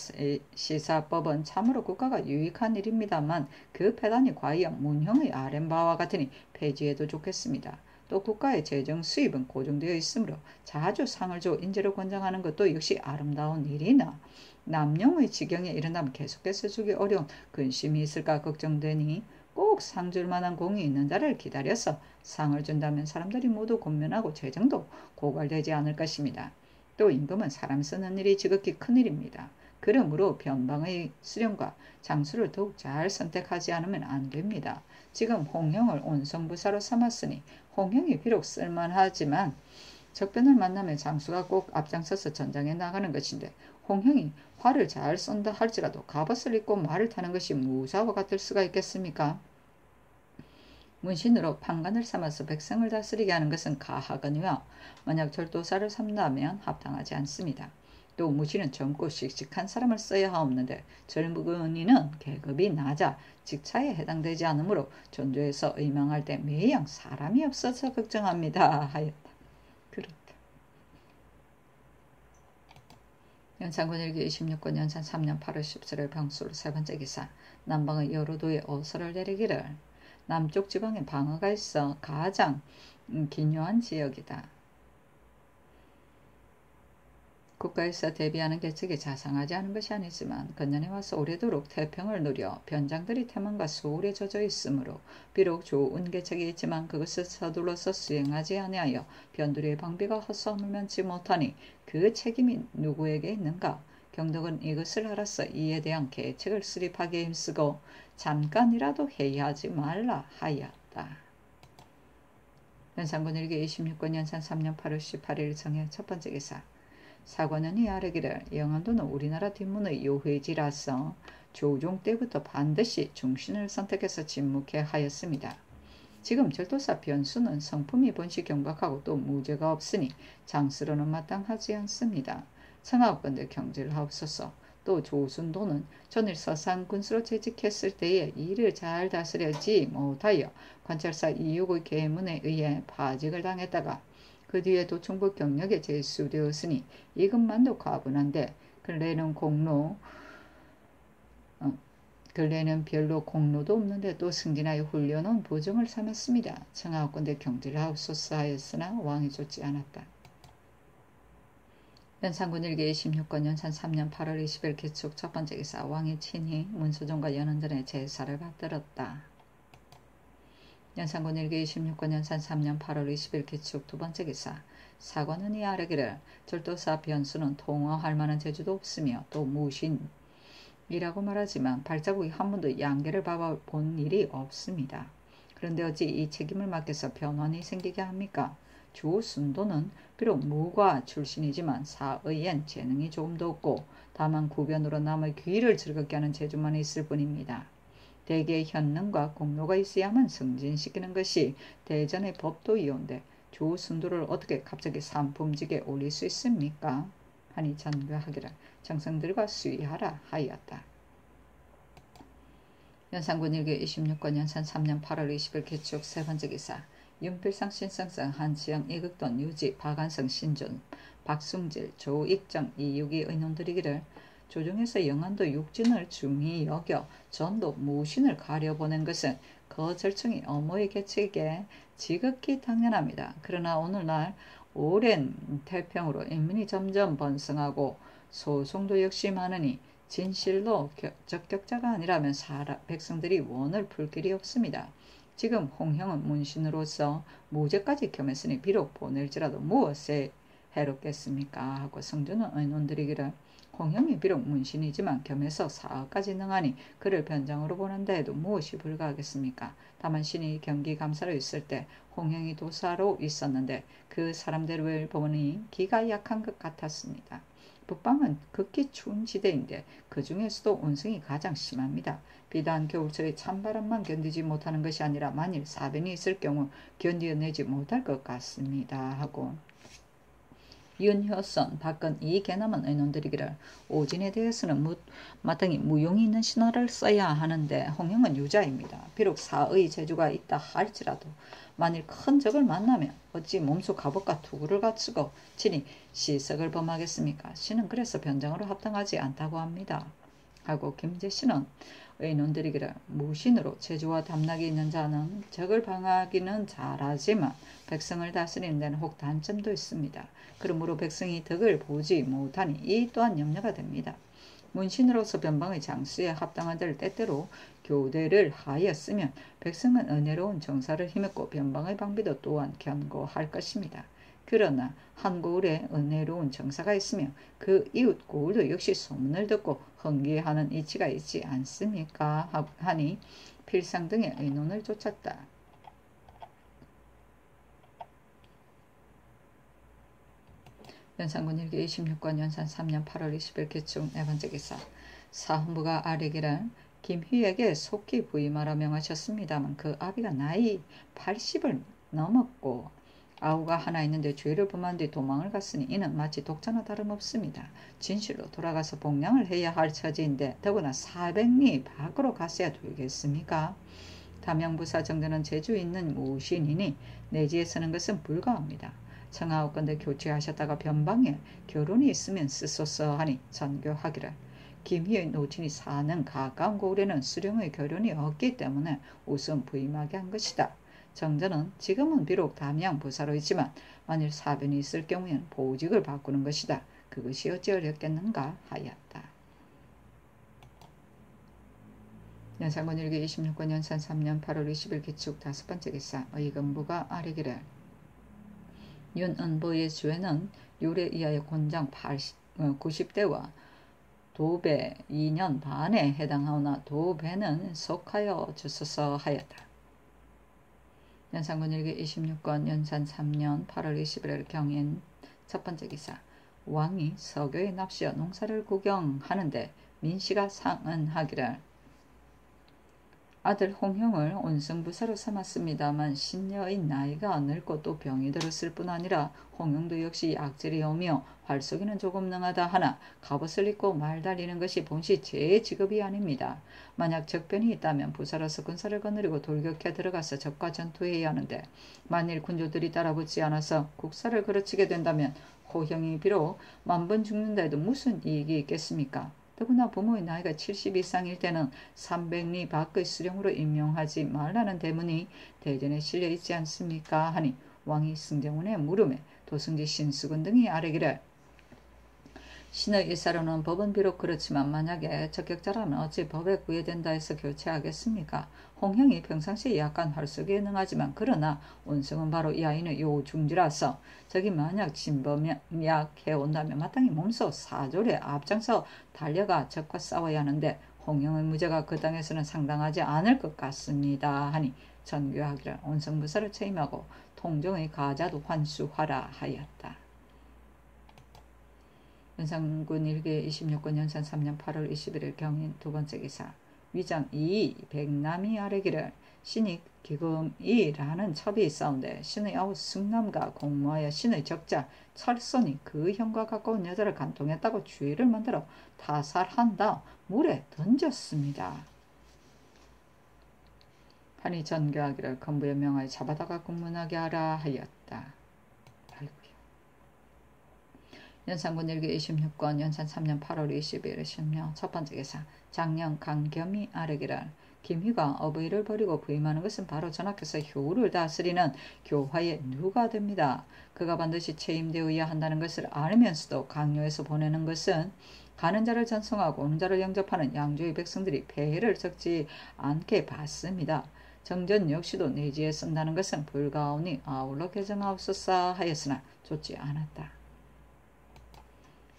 시사법은 참으로 국가가 유익한 일입니다만 그 폐단이 과연 문형의 아랫바와 같으니 폐지해도 좋겠습니다. 또 국가의 재정 수입은 고정되어 있으므로 자주 상을 줘 인재를 권장하는 것도 역시 아름다운 일이나 남용의 지경에 이른다면 계속해서 주기 어려운 근심이 있을까 걱정되니 꼭 상 줄 만한 공이 있는 자를 기다려서 상을 준다면 사람들이 모두 권면하고 재정도 고갈되지 않을 것입니다. 또 임금은 사람 쓰는 일이 지극히 큰일입니다. 그러므로 변방의 수령과 장수를 더욱 잘 선택하지 않으면 안 됩니다. 지금 홍형을 온성부사로 삼았으니 홍형이 비록 쓸만하지만 적변을 만나면 장수가 꼭 앞장서서 전장에 나가는 것인데 홍형이 활을 잘 쏜다 할지라도 갑옷을 입고 말을 타는 것이 무사와 같을 수가 있겠습니까? 문신으로 판관을 삼아서 백성을 다스리게 하는 것은 가하거니와 만약 절도사를 삼다면 합당하지 않습니다. 또 무신은 젊고 씩씩한 사람을 써야 하옵는데 젊은이는 계급이 낮아 직차에 해당되지 않으므로 전조에서 의망할 때 매양 사람이 없어서 걱정합니다 하였다. 그렇다. 연산군 일기 26권 연산 3년 8월 17일 병술 세 번째 기사 남방의 여러 도에 어서를 내리기를 남쪽 지방에 방어가 있어 가장 기묘한 지역이다. 국가에서 대비하는 계책이 자상하지 않은 것이 아니지만 근년에 와서 오래도록 태평을 누려 변장들이 태만과 소울에 젖어 있으므로 비록 좋은 계책이 있지만 그것을 서둘러서 수행하지 아니하여 변두리의 방비가 헛수함을 면치 못하니 그 책임이 누구에게 있는가? 경덕은 이것을 알아서 이에 대한 계책을 수립하기에 힘쓰고 잠깐이라도 회의하지 말라 하였다. 연산군 일기 26권 연산 3년 8월 18일 정해 첫 번째 기사 사관원이 아뢰기를 영안도는 우리나라 뒷문의 요회지라서 조종 때부터 반드시 중신을 선택해서 직무해야 하였습니다. 지금 절도사 변수는 성품이 본시 경박하고 또 무죄가 없으니 장수로는 마땅하지 않습니다. 청하옵건대 경지를 하옵소서. 또 조순도는 전일 서산 군수로 재직했을 때에 일을 잘 다스려지 못하여 관찰사 이육의 계문에 의해 파직을 당했다가 그 뒤에 도청부 경력에 제수되었으니 이것만도 과분한데 근래는 별로 공로도 없는데 또 승진하여 훈련은 보정을 삼았습니다. 청하옵건대 경지를 하옵소서 하였으나 왕이 좋지 않았다. 연산군 일기 26권 연산 3년 8월 20일 기축 첫 번째 기사 왕이 친히 문소종과 연원전에 제사를 받들었다. 연산군 일기 26권 연산 3년 8월 20일 기축 두 번째 기사 사관은 이 아뢰기를 절도사 변수는 통화할 만한 재주도 없으며 또 무신이라고 말하지만 발자국이 한 번도 양계를 봐본 일이 없습니다. 그런데 어찌 이 책임을 맡겨서 변환이 생기게 합니까? 조순도는 비록 무과 출신이지만 사의엔 재능이 조금도 없고 다만 구변으로 남의 귀를 즐겁게 하는 재주만 있을 뿐입니다. 대개의 현능과 공로가 있어야만 승진시키는 것이 대전의 법도이온데 조순도를 어떻게 갑자기 산품직에 올릴 수 있습니까? 하니 전교하기를 정성들과 수의하라 하였다. 연산군 일기 26권 연산 3년 8월 20일 기축 세 번째 기사 윤필상 신성성 한지영 이극돈 유지 박안성 신준 박승질 조익정 이육이 의논들이기를 조정에서 영안도 육진을 중히 여겨 전도 무신을 가려보낸 것은 그 절충이 어머의 계책에 지극히 당연합니다. 그러나 오늘날 오랜 태평으로 인민이 점점 번성하고 소송도 역시 많으니 진실로 적격자가 아니라면 백성들이 원을 풀 길이 없습니다. 지금 홍형은 문신으로서 무죄까지 겸했으니 비록 보낼지라도 무엇에 해롭겠습니까? 하고 성주는 의논드리기를 홍형이 비록 문신이지만 겸해서 사흘까지 능하니 그를 변장으로 보낸다 해도 무엇이 불가하겠습니까? 다만 신이 경기감사로 있을 때 홍형이 도사로 있었는데 그 사람들을 보니 기가 약한 것 같았습니다. 북방은 극히 추운 지대인데 그 중에서도 온승이 가장 심합니다. 비단 겨울철에 찬바람만 견디지 못하는 것이 아니라 만일 사변이 있을 경우 견디어내지 못할 것 같습니다. 하고 윤효선, 박근, 이계남은 의논드리기를 오진에 대해서는 마땅히 무용이 있는 신화를 써야 하는데 홍형은 유자입니다. 비록 사의 재주가 있다 할지라도 만일 큰 적을 만나면 어찌 몸소 갑옷과 투구를 갖추고 친히 시석을 범하겠습니까? 신은 그래서 변장으로 합당하지 않다고 합니다. 하고 김제씨는 의논드리기를 무신으로 재주와 담락이 있는 자는 적을 방하기는 잘하지만 백성을 다스리는 데는 혹 단점도 있습니다. 그러므로 백성이 덕을 보지 못하니 이 또한 염려가 됩니다. 문신으로서 변방의 장수에 합당한 데를 때때로 교대를 하였으면 백성은 은혜로운 정사를 힘입고 변방의 방비도 또한 견고할 것입니다. 그러나 한 고을에 은혜로운 정사가 있으며 그 이웃 고을도 역시 소문을 듣고 흥기하는 이치가 있지 않습니까? 하니 필상 등의 의논을 쫓았다. 연산군 일기 26권 연산 3년 8월 20일 기축 네 번째 기사 사헌부가 아뢰기를 김휘에게 속히 부임하라 명하셨습니다만 그 아비가 나이 80을 넘었고 아우가 하나 있는데 죄를 범한 뒤 도망을 갔으니 이는 마치 독자나 다름없습니다. 진실로 돌아가서 복량을 해야 할 처지인데 더구나 400리 밖으로 갔어야 되겠습니까? 담양부사 정도는 재주 있는 무신이니 내지에 서는 것은 불가합니다. 청하옵건대 교체하셨다가 변방에 결혼이 있으면 쓰소서 하니 전교하기를 김희의 노친이 사는 가까운 고을에는 수령의 결혼이 없기 때문에 우선 부임하게 한 것이다. 정전은 지금은 비록 담양부사로 있지만 만일 사변이 있을 경우에는 보직을 바꾸는 것이다. 그것이 어찌 어렵겠는가 하였다. 연산군 일기 26권 연산 3년 8월 20일 기축 다섯 번째 기사 의금부가 아뢰기를 윤은보의 주에는 율에 의하여 곤장 90대와 도배 2년 반에 해당하오나 도배는 속하여 주소서 하였다. 연산군 일기 26권 연산 3년 8월 21일 경인 첫 번째 기사 왕이 서교에 납시어 농사를 구경하는데 민씨가 상언하기를 아들 홍형을 온성부사로 삼았습니다만 신녀의 나이가 늙고 또 병이 들었을 뿐 아니라 홍형도 역시 약질이 오며 활쏘기는 조금 능하다 하나 갑옷을 입고 말 달리는 것이 본시 제 직업이 아닙니다. 만약 적변이 있다면 부사로서 군사를 거느리고 돌격해 들어가서 적과 전투해야 하는데 만일 군주들이 따라붙지 않아서 국사를 거르치게 된다면 호형이 비록 만번 죽는다 해도 무슨 이익이 있겠습니까? 더구나 부모의 나이가 70 이상일 때는 300리 밖의 수령으로 임명하지 말라는 대문이 대전에 실려 있지 않습니까? 하니 왕이 승정원의 물음에 도승지 신수군 등이 아뢰기를 신의 일사로는 법은 비록 그렇지만 만약에 적격자라면 어찌 법에 구애된다 해서 교체하겠습니까? 홍형이 평상시에 약간 활쏘기에 능하지만 그러나 온성은 바로 이 아이는 요중지라서 적이 만약 진범약해 온다면 마땅히 몸소 사졸에 앞장서 달려가 적과 싸워야 하는데 홍형의 무죄가 그 땅에서는 상당하지 않을 것 같습니다. 하니 전교하기를 온성부사를 채임하고 통정의 가자도 환수하라 하였다. 연산군 1기 26권 연산 3년 8월 21일 경인 두 번째 기사 위장 2 백남이 아뢰기를 신이 기금이라는 첩이 있사온데 신의 아우 승남과 공모하여 신의 적자 철선이 그 형과 가까운 여자를 간통했다고 주의를 만들어 타살한다 물에 던졌습니다. 하니 전교하기를 건부에 명하여 잡아다가 국문하게 하라 하였다. 연산군 1기 26권 연산 3년 8월 20일 신명 첫 번째 기사 장령 강겸이 아뢰기를 김희가 어부이를 버리고 부임하는 것은 바로 전하께서 효를 다스리는 교화의 누가 됩니다. 그가 반드시 채임되어야 한다는 것을 알면서도 강요해서 보내는 것은 가는 자를 전송하고 오는 자를 영접하는 양주의 백성들이 폐해를 적지 않게 받습니다. 정전 역시도 내지에 쓴다는 것은 불가오니 아울러 개정하옵소서 하였으나 좋지 않았다.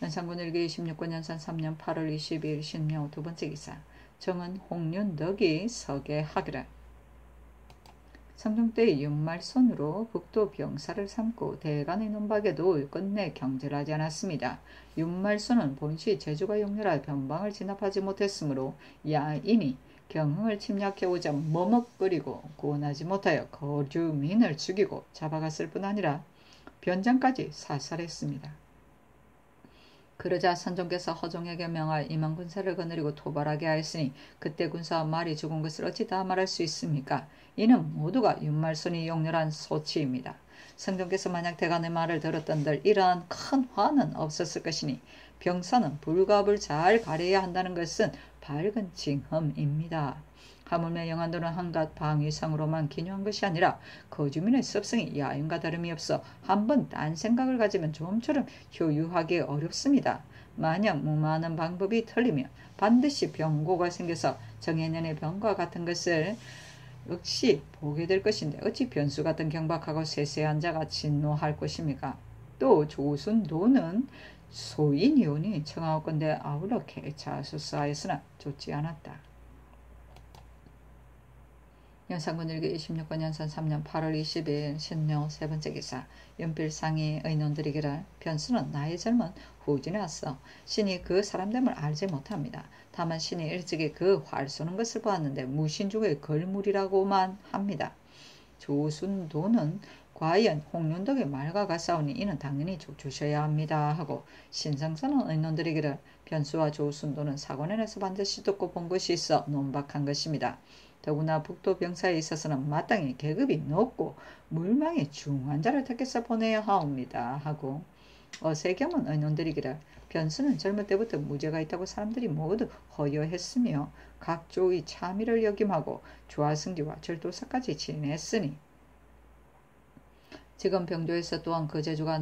연산군 1기 26권 연산 3년 8월 22일 신묘 두 번째 기사 정은 홍윤덕이 서계하기를 성종 때의 윤말손으로 북도 병사를 삼고 대간의 논박에도 끝내 경절하지 않았습니다. 윤말손은 본시 제주가 용렬하여 변방을 진압하지 못했으므로 야인이 경흥을 침략해오자 머뭇거리고 구원하지 못하여 거주민을 죽이고 잡아갔을 뿐 아니라 변장까지 살살했습니다. 그러자 선종께서 허종에게 명하여 임한 군사를 거느리고 토벌하게 하였으니 그때 군사와 말이 죽은 것을 어찌 다 말할 수 있습니까? 이는 모두가 윤말손이 용렬한 소치입니다. 선종께서 만약 대간의 말을 들었던들 이러한 큰 화는 없었을 것이니 병사는 불갑을 잘 가려야 한다는 것은 밝은 징흠입니다. 하물며 영안도는 한갓 방위상으로만 기뇨한 것이 아니라 거주민의 습성이 야윤과 다름이 없어 한번 딴 생각을 가지면 좀처럼 효유하기 어렵습니다. 만약 무마하는 방법이 틀리면 반드시 병고가 생겨서 정해년의 병과 같은 것을 역시 보게 될 것인데 어찌 변수 같은 경박하고 세세한 자가 진노할 것입니까? 또 조순도는 소인이오니 청하건대 아울러 개차하소서 하였으나 좋지 않았다. 연산군 1기 26권 연산 3년 8월 20일 신묘 세 번째 기사 연필상이 의논드리기를 변수는 나이 젊은 후진에 왔어 신이 그 사람됨을 알지 못합니다. 다만 신이 일찍이 그 활 쏘는 것을 보았는데 무신중의 걸물이라고만 합니다. 조순도는 과연 홍윤덕의 말과 같사오니 이는 당연히 족주셔야 합니다 하고 신성사는 의논드리기를 변수와 조순도는 사관원에서 반드시 듣고 본 것이 있어 논박한 것입니다. 더구나 북도 병사에 있어서는 마땅히 계급이 높고 물망에 중한 자를 택해서 보내야 하옵니다 하고 어세겸은 의논드리기를 변수는 젊을 때부터 무죄가 있다고 사람들이 모두 허여했으며 각조의 참의를 역임하고 조화승지와 절도사까지 지냈으니 지금 병조에서 또한 그 제주가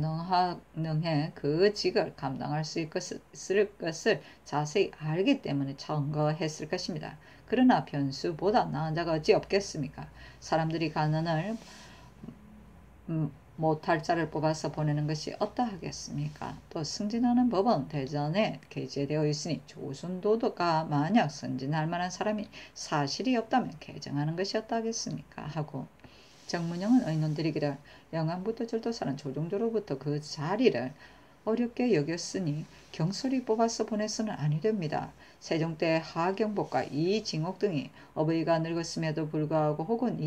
능해 그 직을 감당할 수 있을 것을 자세히 알기 때문에 청거했을 것입니다. 그러나 변수보다 나은 자가 어찌 없겠습니까? 사람들이 가난을 못할 자를 뽑아서 보내는 것이 어떠하겠습니까? 또 승진하는 법은 대전에 게재되어 있으니 조순도가 만약 승진할 만한 사람이 사실이 없다면 개정하는 것이 어떠하겠습니까? 하고 정문영은 의논드리기를 영안부터 절도사는 조종조로부터 그 자리를 어렵게 여겼으니 경솔히 뽑아서 보내서는 아니 됩니다. 세종 때 하경복과 이징옥 등이 어버이가 늙었음에도 불구하고 혹은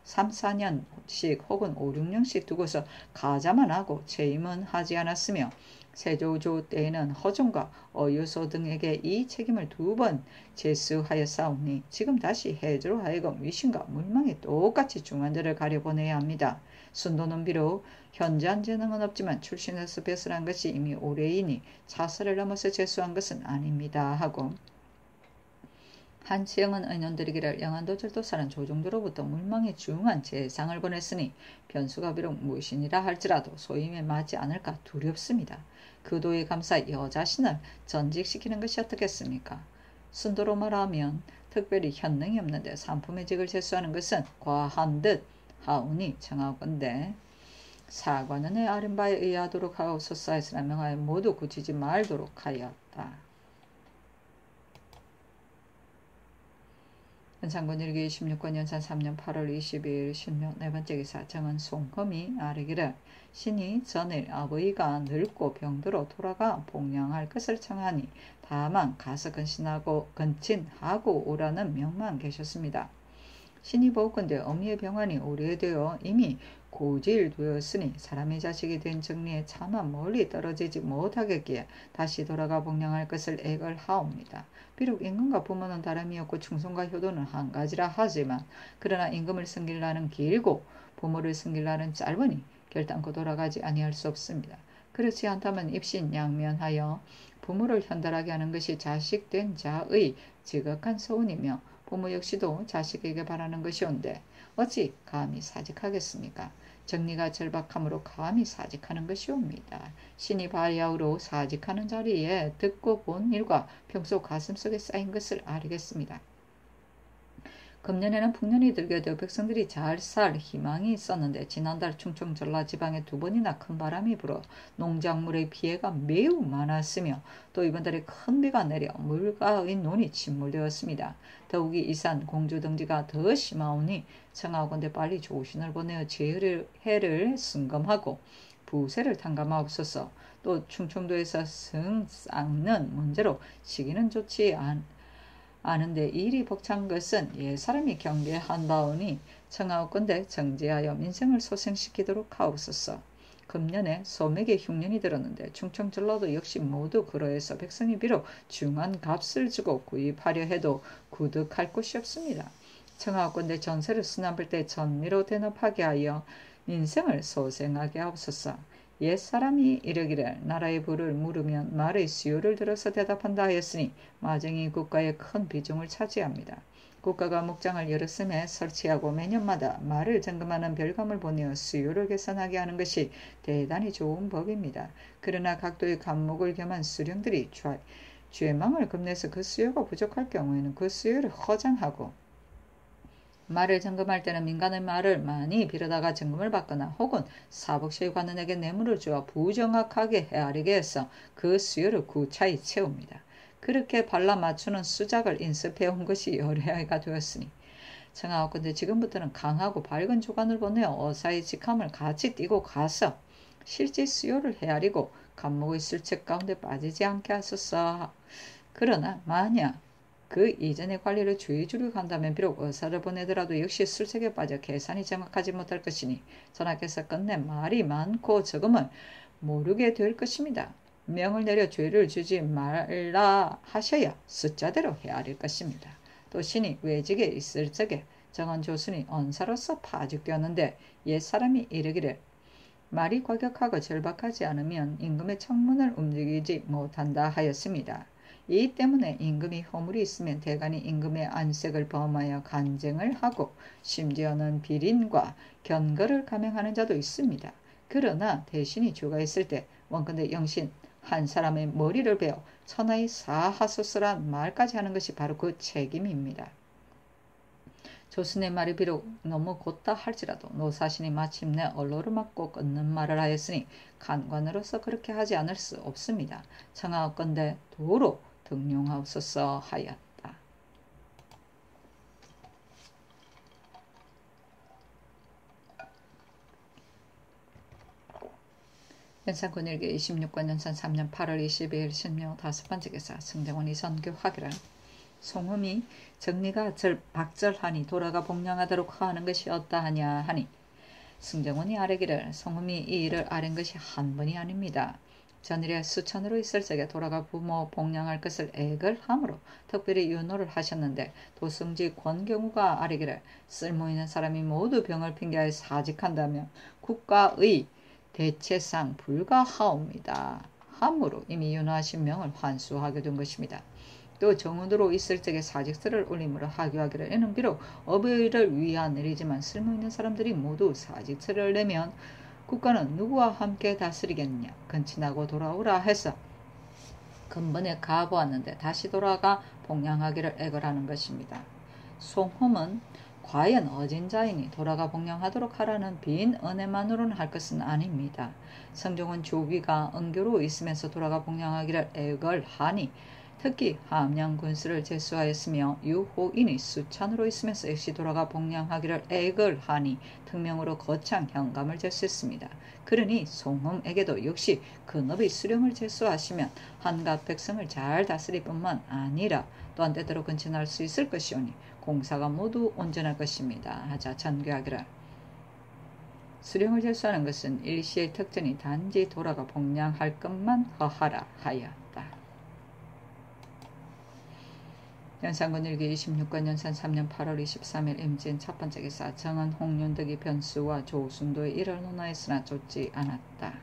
3, 4년씩 혹은 5, 6년씩 두고서 가자만 하고 채임은 하지 않았으며 세조조 때에는 허종과 어유소 등에게 이 책임을 2번 제수하였사오니 지금 다시 해조로 하여금 위신과 물망에 똑같이 중환자를 가려보내야 합니다. 순도는 비록 현저한 재능은 없지만 출신에서 배설한 것이 이미 오래이니 차사를 넘어서 제수한 것은 아닙니다 하고 한치영은 의논드리기를 영안도절도사는 조정도로부터 물망에 중한 재상을 보냈으니 변수가 비록 무신이라 할지라도 소임에 맞지 않을까 두렵습니다. 그 도에 감사 여자신을 전직시키는 것이 어떻겠습니까? 순도로 말하면 특별히 현능이 없는데 산품의 직을 제수하는 것은 과한 듯 하오니 청하건대 사관원의 아른바에 의하도록 하옵소서 하였으나 명하여 모두 굳히지 말도록 하였다. 현상군 일기 16권 연산 3년 8월 22일 신묘 네번째 기사 정은 송검이 아뢰기를 신이 전일 아버지가 늙고 병들어 돌아가 복양할 것을 청하니 다만 가서 근친하고 오라는 명만 계셨습니다. 신이 보건대 어미의 병환이 오래되어 이미 고질되었으니 사람의 자식이 된 정리에 차마 멀리 떨어지지 못하겠기에 다시 돌아가 복양할 것을 애걸하옵니다. 비록 임금과 부모는 다름이 없고 충성과 효도는 한 가지라 하지만 그러나 임금을 섬길 날은 길고 부모를 섬길 날은 짧으니 결단코 돌아가지 아니할 수 없습니다. 그렇지 않다면 입신양면하여 부모를 현달하게 하는 것이 자식된 자의 지극한 서운이며 부모 역시도 자식에게 바라는 것이온데 어찌 감히 사직하겠습니까? 정리가 절박함으로 감히 사직하는 것이옵니다. 신이 발야으로 사직하는 자리에 듣고 본 일과 평소 가슴속에 쌓인 것을 알겠습니다. 금년에는 풍년이 들게 되어 백성들이 잘 살 희망이 있었는데 지난달 충청 전라 지방에 2번이나 큰 바람이 불어 농작물의 피해가 매우 많았으며 또 이번 달에 큰 비가 내려 물가의 논이 침몰되었습니다. 더욱이 이산 공주 등지가 더 심하오니 청하건대 빨리 조신을 보내어 재해를 승검하고 부세를 탕감하옵소서. 또 충청도에서 성 쌍는 문제로 시기는 좋지 아는데 일이 벅찬 것은 옛사람이 경계한다오니 청하옵건대 정제하여 민생을 소생시키도록 하옵소서. 금년에 소맥에 흉년이 들었는데 충청 전라도 역시 모두 그러해서 백성이 비록 중한 값을 주고 구입하려 해도 구득할 곳이 없습니다. 청하옵건대 전세를 수납할 때 전미로 대납하게 하여 민생을 소생하게 하옵소서. 옛사람이 이르기를 나라의 부를 물으면 말의 수요를 들어서 대답한다 하였으니 마정이 국가의 큰 비중을 차지합니다. 국가가 목장을 여러 씀에 설치하고 매년마다 말을 점검하는 별감을 보내어 수요를 개선하게 하는 것이 대단히 좋은 법입니다. 그러나 각도의 감목을 겸한 수령들이 죄망을 겁내서 그 수요가 부족할 경우에는 그 수요를 허장하고 말을 점검할 때는 민간의 말을 많이 빌어다가 점검을 받거나 혹은 사복시의 관원에게 뇌물을 주어 부정확하게 헤아리게 해서 그 수요를 구차히 채웁니다. 그렇게 발라 맞추는 수작을 인습해온 것이 여러 해가 되었으니 청하옵건대 지금부터는 강하고 밝은 조관을 보내어 어사의 직함을 같이 띄고 가서 실제 수요를 헤아리고 감목의 술책 가운데 빠지지 않게 하소서. 그러나 만약 그 이전의 관리를 주의주로 한다면 비록 의사를 보내더라도 역시 술책에 빠져 계산이 정확하지 못할 것이니 전하께서 끝내 말이 많고 적음을 모르게 될 것입니다. 명을 내려 죄를 주지 말라 하셔야 숫자대로 헤아릴 것입니다. 또 신이 외직에 있을 적에 정원 조순이 언사로서 파직되었는데 옛사람이 이르기를 말이 과격하고 절박하지 않으면 임금의 청문을 움직이지 못한다 하였습니다. 이 때문에 임금이 허물이 있으면 대간이 임금의 안색을 범하여 간쟁을 하고 심지어는 비린과 견거를 감행하는 자도 있습니다. 그러나 대신이 주가 있을 때 원컨대 영신 한 사람의 머리를 베어 천하의 사하소서란 말까지 하는 것이 바로 그 책임입니다. 조순의 말이 비록 너무 곧다 할지라도 노사신이 마침내 언로를 막고 끊는 말을 하였으니 간관으로서 그렇게 하지 않을 수 없습니다. 청하옵건대 도로 등용하옵소서 하였다. 연산군 일기 26권 연산 3년 8월 22일 신묘 5번째 기사 승정원이 선교하기를 송음이 정리가 박절하니 돌아가 복량하도록 하는 것이 어떠하냐 하니 승정원이 아뢰기를 송음이 이 일을 아랜 것이 한 번이 아닙니다. 전일에 수천으로 있을 적에 돌아가 부모 복량할 것을 액을 함으로 특별히 윤호를 하셨는데 도승지 권경우가 아뢰기를 쓸모있는 사람이 모두 병을 핑계하여 사직한다면 국가의 대체상 불가하옵니다. 함으로 이미 윤호하신 명을 환수하게 된 것입니다. 또 정원으로 있을 적에 사직서를 올림으로 하교하기를 이는 비록 어버이를 위한 일이지만 쓸모있는 사람들이 모두 사직서를 내면 국가는 누구와 함께 다스리겠느냐. 근친하고 돌아오라 해서 근본에 가보았는데 다시 돌아가 복량하기를 애걸 하는 것입니다. 송홈은 과연 어진자이니 돌아가 복량하도록 하라는 빈 은혜만으로는 할 것은 아닙니다. 성종은 조비가 은교로 있으면서 돌아가 복량하기를 애걸 하니 특히 함양 군수를 제수하였으며 유호인이 수찬으로 있으면서 역시 돌아가 복량하기를 애걸 하니 특명으로 거창 현감을 제수했습니다. 그러니 송흠에게도 역시 근업의 수령을 제수하시면 한갓 백성을 잘 다스릴 뿐만 아니라 또한 때대로 근친할 수 있을 것이오니 공사가 모두 온전할 것입니다. 하자 전교하기를 수령을 제수하는 것은 일시의 특전이 단지 돌아가 복량할 것만 허하라 하였다. 연산군 일기 26권 연산 3년 8월 23일 임진 첫번째 기사 정은 홍윤덕이 변수와 조순도의 일을 논하였으나 쫓지 않았다.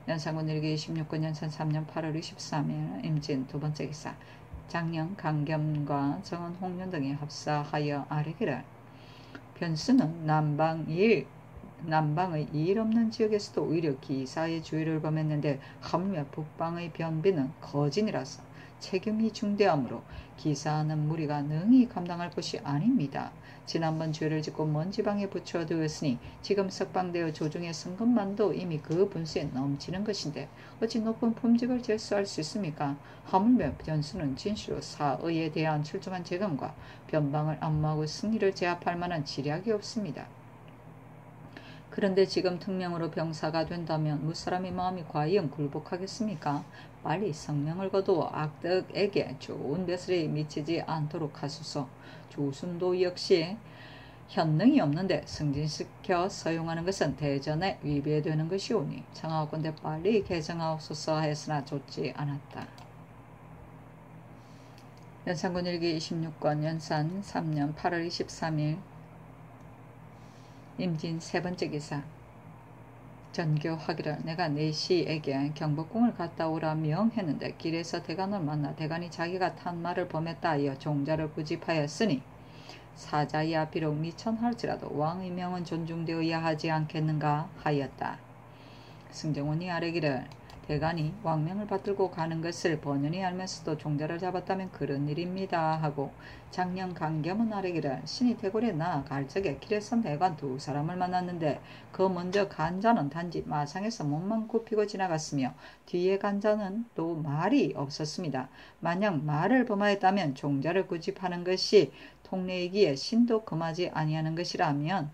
연산군 일기 26권 연산 3년 8월 23일 임진 두번째 기사 장령 강겸과 정은 홍윤덕이 합사하여 아뢰기를 변수는 남방의 일 없는 지역에서도 오히려 기사의 주의를 범했는데 하물며 북방의 변비는 거진이라서 책임이 중대하므로 기사하는 무리가 능히 감당할 것이 아닙니다. 지난번 죄를 짓고 먼 지방에 붙여두었으니 지금 석방되어 조중에 쓴 것만도 이미 그 분수에 넘치는 것인데 어찌 높은 품직을 제수할 수 있습니까? 하물며 변수는 진실로 사의에 대한 출중한 재간과 변방을 안무하고 승리를 제압할 만한 지략이 없습니다. 그런데 지금 특명으로 병사가 된다면 무사람의 마음이 과연 굴복하겠습니까? 빨리 성명을 거두어 악덕에게 좋은 벼슬이 미치지 않도록 하소서. 조순도 역시 현능이 없는데 승진시켜 서용하는 것은 대전에 위배되는 것이오니 청하건대 빨리 개정하옵소서 하였으나 좋지 않았다. 연산군 일기 26권 연산 3년 8월 23일 임진 세번째 기사 전교하기를 내가 내 시에게 경복궁을 갔다 오라 명했는데 길에서 대간을 만나 대간이 자기가 탄 말을 범했다 하여 종자를 구집하였으니 사자야 비록 미천할지라도 왕의 명은 존중되어야 하지 않겠는가 하였다. 승정원이 아뢰기를 대간이 왕명을 받들고 가는 것을 번연히 알면서도 종자를 잡았다면 그런 일입니다 하고 장령 강겸은 아뢰기를 신이 대궐에 나아갈 적에 길에서 대관 두 사람을 만났는데 그 먼저 간 자는 단지 마상에서 몸만 굽히고 지나갔으며 뒤에 간 자는 또 말이 없었습니다. 만약 말을 범하였다면 종자를 구집하는 것이 통례이기에 신도 금하지 아니하는 것이라면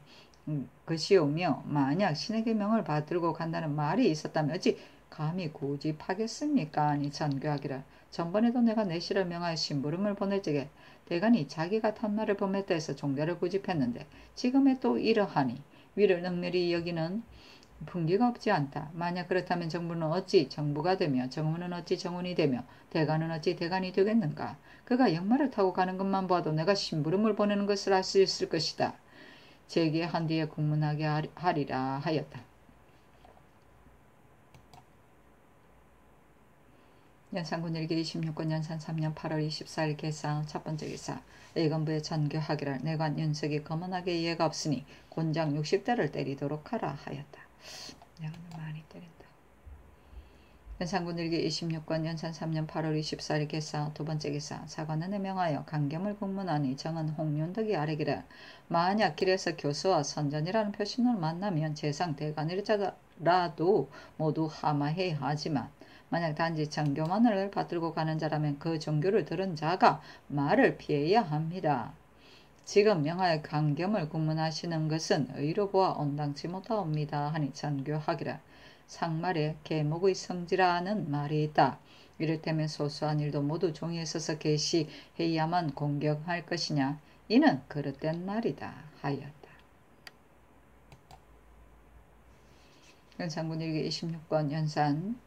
것이오며 만약 신에게 명을 받들고 간다는 말이 있었다면 어찌 감히 고집하겠습니까? 아니 전교하기를 전번에도 내가 내시를 명하여 심부름을 보낼 적에 대간이 자기가 탄 말을 범했다 해서 종자를 구집했는데 지금에 또 이러하니 위를 능멸히 여기는 분기가 없지 않다. 만약 그렇다면 정부는 어찌 정부가 되며 정원은 어찌 정원이 되며 대간은 어찌 대간이 되겠는가? 그가 역마를 타고 가는 것만 봐도 내가 심부름을 보내는 것을 알 수 있을 것이다. 제기한 뒤에 국문하게 하리라 하였다. 연산군 일기 26권 연산 3년 8월 24일 개사 첫번째 기사 의건부에 전교하기를 내관 윤석이 거만하게 이해가 없으니 곤장 60대를 때리도록 하라 하였다. 내가 많이 때린다. 연산군 일기 26권 연산 3년 8월 24일 개사 두번째 기사 사관원에 명하여 강겸을 국문하니 정은 홍윤덕이 아뢰기를 만약 길에서 교수와 선전이라는 표신을 만나면 재상 대간일자라도 모두 하마해야 하지만 만약 단지 정교만을 받들고 가는 자라면 그 종교를 들은 자가 말을 피해야 합니다. 지금 명하여 강겸을 국문하시는 것은 의로 보아 온당치 못하옵니다. 하니 전교하기를 상말에 계목의 성지라는 말이 있다. 이를테면 소소한 일도 모두 종이에 써서 게시해야만 공격할 것이냐. 이는 그릇된 말이다 하였다. 연산군 일기 26권 연산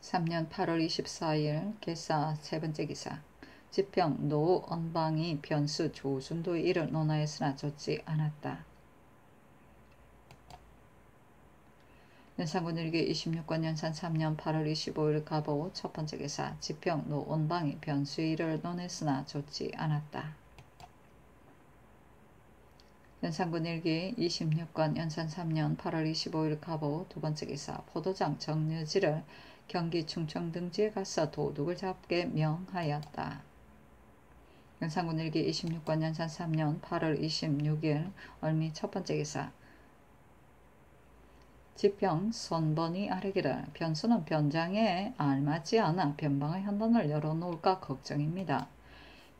3년 8월 24일 개사 세번째 기사. 지평 노 언방이 변수 조순도의 일을 논하였으나 좋지 않았다. 연산군 일기 26권 연산 3년 8월 25일 가보 첫번째 기사. 지평 노 언방이 변수의 일을 논했으나 좋지 않았다. 연산군 일기 26권 연산 3년 8월 25일 가보 두번째 기사. 포도장 정유지를 경기 충청 등지에 가서 도둑을 잡게 명하였다. 연산군 일기 26권 연산 3년 8월 26일 얼미 첫번째 기사. 지평 손번이 아뢰기를 변수는 변장에 알맞지 않아 변방의 현관을 열어놓을까 걱정입니다.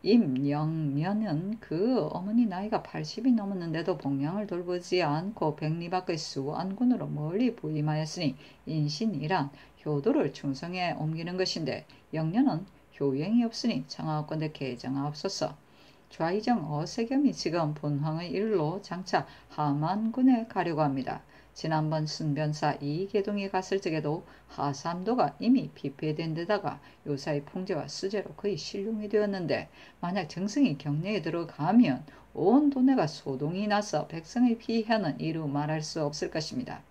임영년은 그 어머니 나이가 80이 넘었는데도 복량을 돌보지 않고 백리 밖의 수안군으로 멀리 부임하였으니 인신이란 효도를 충성에 옮기는 것인데 영년은 효행이 없으니 청하건대 개정하옵소서. 좌이정 어세겸이 지금 본황의 일로 장차 하만군에 가려고 합니다. 지난번 순변사 이계동이 갔을 적에도 하삼도가 이미 피폐된 데다가 요사의 풍제와 수제로 거의 실lum이 되었는데 만약 정승이 경내에 들어가면 온 도내가 소동이 나서 백성의 피해는 이루 말할 수 없을 것입니다.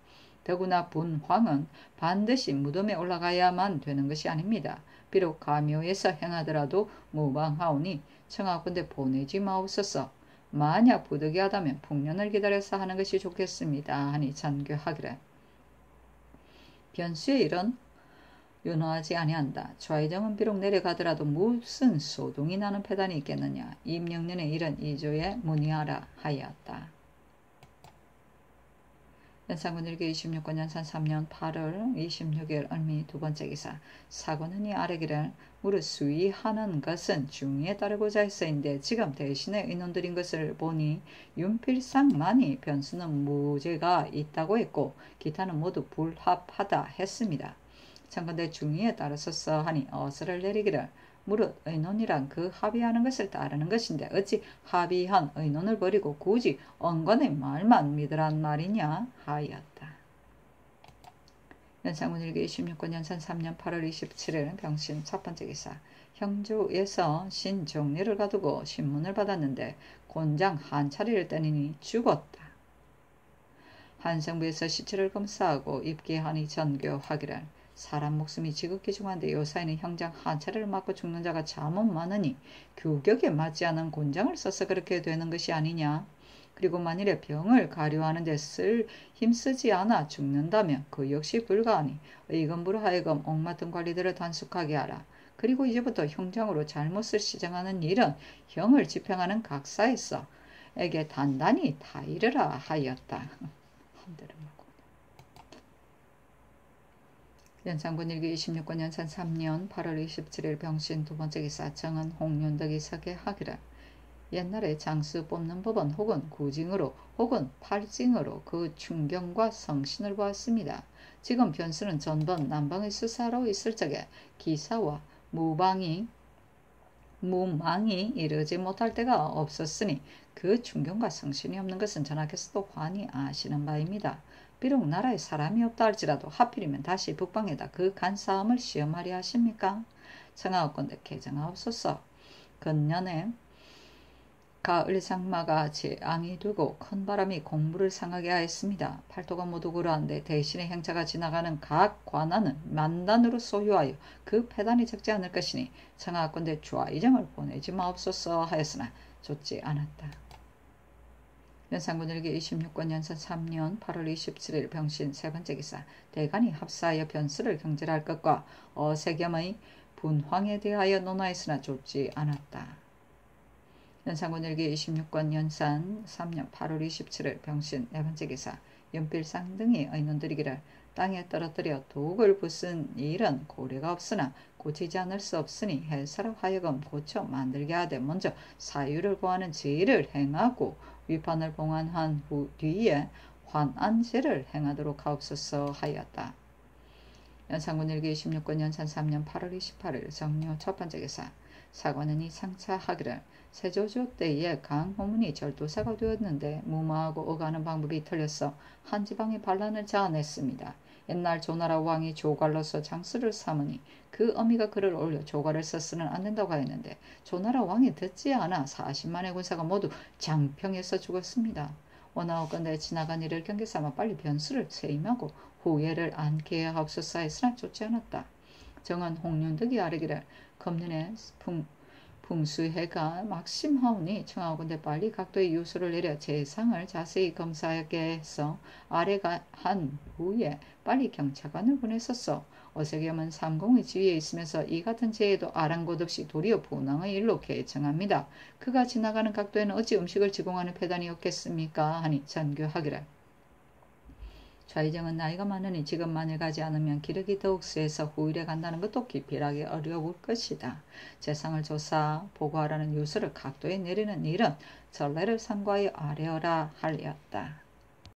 더구나 본황은 반드시 무덤에 올라가야만 되는 것이 아닙니다. 비록 가묘에서 행하더라도 무방하오니 청하건대 보내지 마옵소서. 만약 부득이하다면 풍년을 기다려서 하는 것이 좋겠습니다 하니 잔교하기를. 변수의 일은 윤호하지 아니한다. 좌의정은 비록 내려가더라도 무슨 소동이 나는 패단이 있겠느냐. 임영년의 일은 이조에 문의하라 하였다. 연산군 일기 26권 연산 3년 8월 26일 얼미 두번째 기사. 사고는 이 아뢰기를 무릇 수의하는 것은 중의에 따르고자 했어인데 지금 대신에 의논드린 것을 보니 윤필상만이 변수는 무죄가 있다고 했고 기타는 모두 불합하다 했습니다. 청건대 중의에 따르소서 하니 어서를 내리기를 무릇 의논이란 그 합의하는 것을 따르는 것인데 어찌 합의한 의논을 버리고 굳이 언관의 말만 믿으란 말이냐 하였다. 연산군 일기 26권 연산 3년 8월 27일 병신 첫번째 기사. 형주에서 신종리를 가두고 신문을 받았는데 곤장 한 차례를 때리니 죽었다. 한성부에서 시체를 검사하고 입기하니 전교하기를 사람 목숨이 지극히 중한데 요사이는 형장 한 차례를 맞고 죽는 자가 잠못 많으니 규격에 맞지 않은 곤장을 써서 그렇게 되는 것이 아니냐. 그리고 만일에 병을 가려하는 데 힘쓰지 않아 죽는다면 그 역시 불가하니 의금부로 하여금 옥맞은 관리들을 단속하게 하라. 그리고 이제부터 형장으로 잘못을 시정하는 일은 형을 집행하는 각사에서 에게 단단히 다 이르라 하였다. 연산군 일기 26권 연산 3년 8월 27일 병신 두번째 기사. 정은 홍윤덕이 서게 하기를 옛날에 장수 뽑는 법은 혹은 구징으로 혹은 팔징으로 그 충경과 성신을 보았습니다. 지금 변수는 전번 남방의 수사로 있을 적에 기사와 무망이 이르지 못할 때가 없었으니 그 충경과 성신이 없는 것은 전하께서도 환히 아시는 바입니다. 비록 나라에 사람이 없다 할지라도 하필이면 다시 북방에다 그 간사함을 시험하려 하십니까? 청하옵건대 개정하옵소서. 근년에 가을 장마가 재앙이 되고 큰 바람이 공부를 상하게 하였습니다. 팔도가 모두 그러한데 대신에 행차가 지나가는 각 관아는 만단으로 소유하여 그 패단이 적지 않을 것이니 청하건대 좌의정을 보내지 마옵소서 하였으나 좋지 않았다. 연산군 일기 26권 연산 3년 8월 27일 병신 세번째 기사. 대간이 합사하여 변수를 경질할 것과 어세겸의 분황에 대하여 논하였으나 좋지 않았다. 연산군 일기 26권 연산 3년 8월 27일 병신 네번째 기사. 연필상 등이 의논드리기를 땅에 떨어뜨려 독을 부순 일은 고려가 없으나 고치지 않을 수 없으니 해사로 하여금 고쳐 만들게 하되 먼저 사유를 구하는 제의를 행하고 위판을 봉안한 후 뒤에 환안제를 행하도록 하옵소서 하였다. 연산군 일기 26권 연산 3년 8월 28일 정료 첫 번째 기사. 사관은 이 상차하기를 세조조 때에 강호문이 절도사가 되었는데 무마하고 오가는 방법이 틀려서 한 지방에 반란을 자아냈습니다. 옛날 조나라 왕이 조갈로서 장수를 삼으니 그 어미가 그를 올려 조갈을 써서는 안 된다고 하였는데 조나라 왕이 듣지 않아 40만의 군사가 모두 장평에서 죽었습니다. 원하옵건대 지나간 일을 경계삼아 빨리 변수를 퇴임하고 후회를 안게 하옵소서 했으나 좋지 않았다. 정은 홍윤덕이 아뢰기를 검년의 풍수해가 막심하오니 청하오건대 빨리 각도의 유수를 내려 재상을 자세히 검사하게 해서 아래가 한 후에 빨리 경찰관을 보냈었소. 어세겸은 삼공의 지위에 있으면서 이 같은 죄에도 아랑곳 없이 도리어 분왕의 일로 개청합니다. 그가 지나가는 각도에는 어찌 음식을 지공하는 패단이 없겠습니까? 하니 전교하기를. 좌의정은 나이가 많으니 지금 만일 가지 않으면 기력이 더욱 세서 후일에 간다는 것도 기필하기 어려울 것이다. 재상을 조사 보고하라는 유서를 각도에 내리는 일은 전례를 삼가하여 아뢰어라 하였다.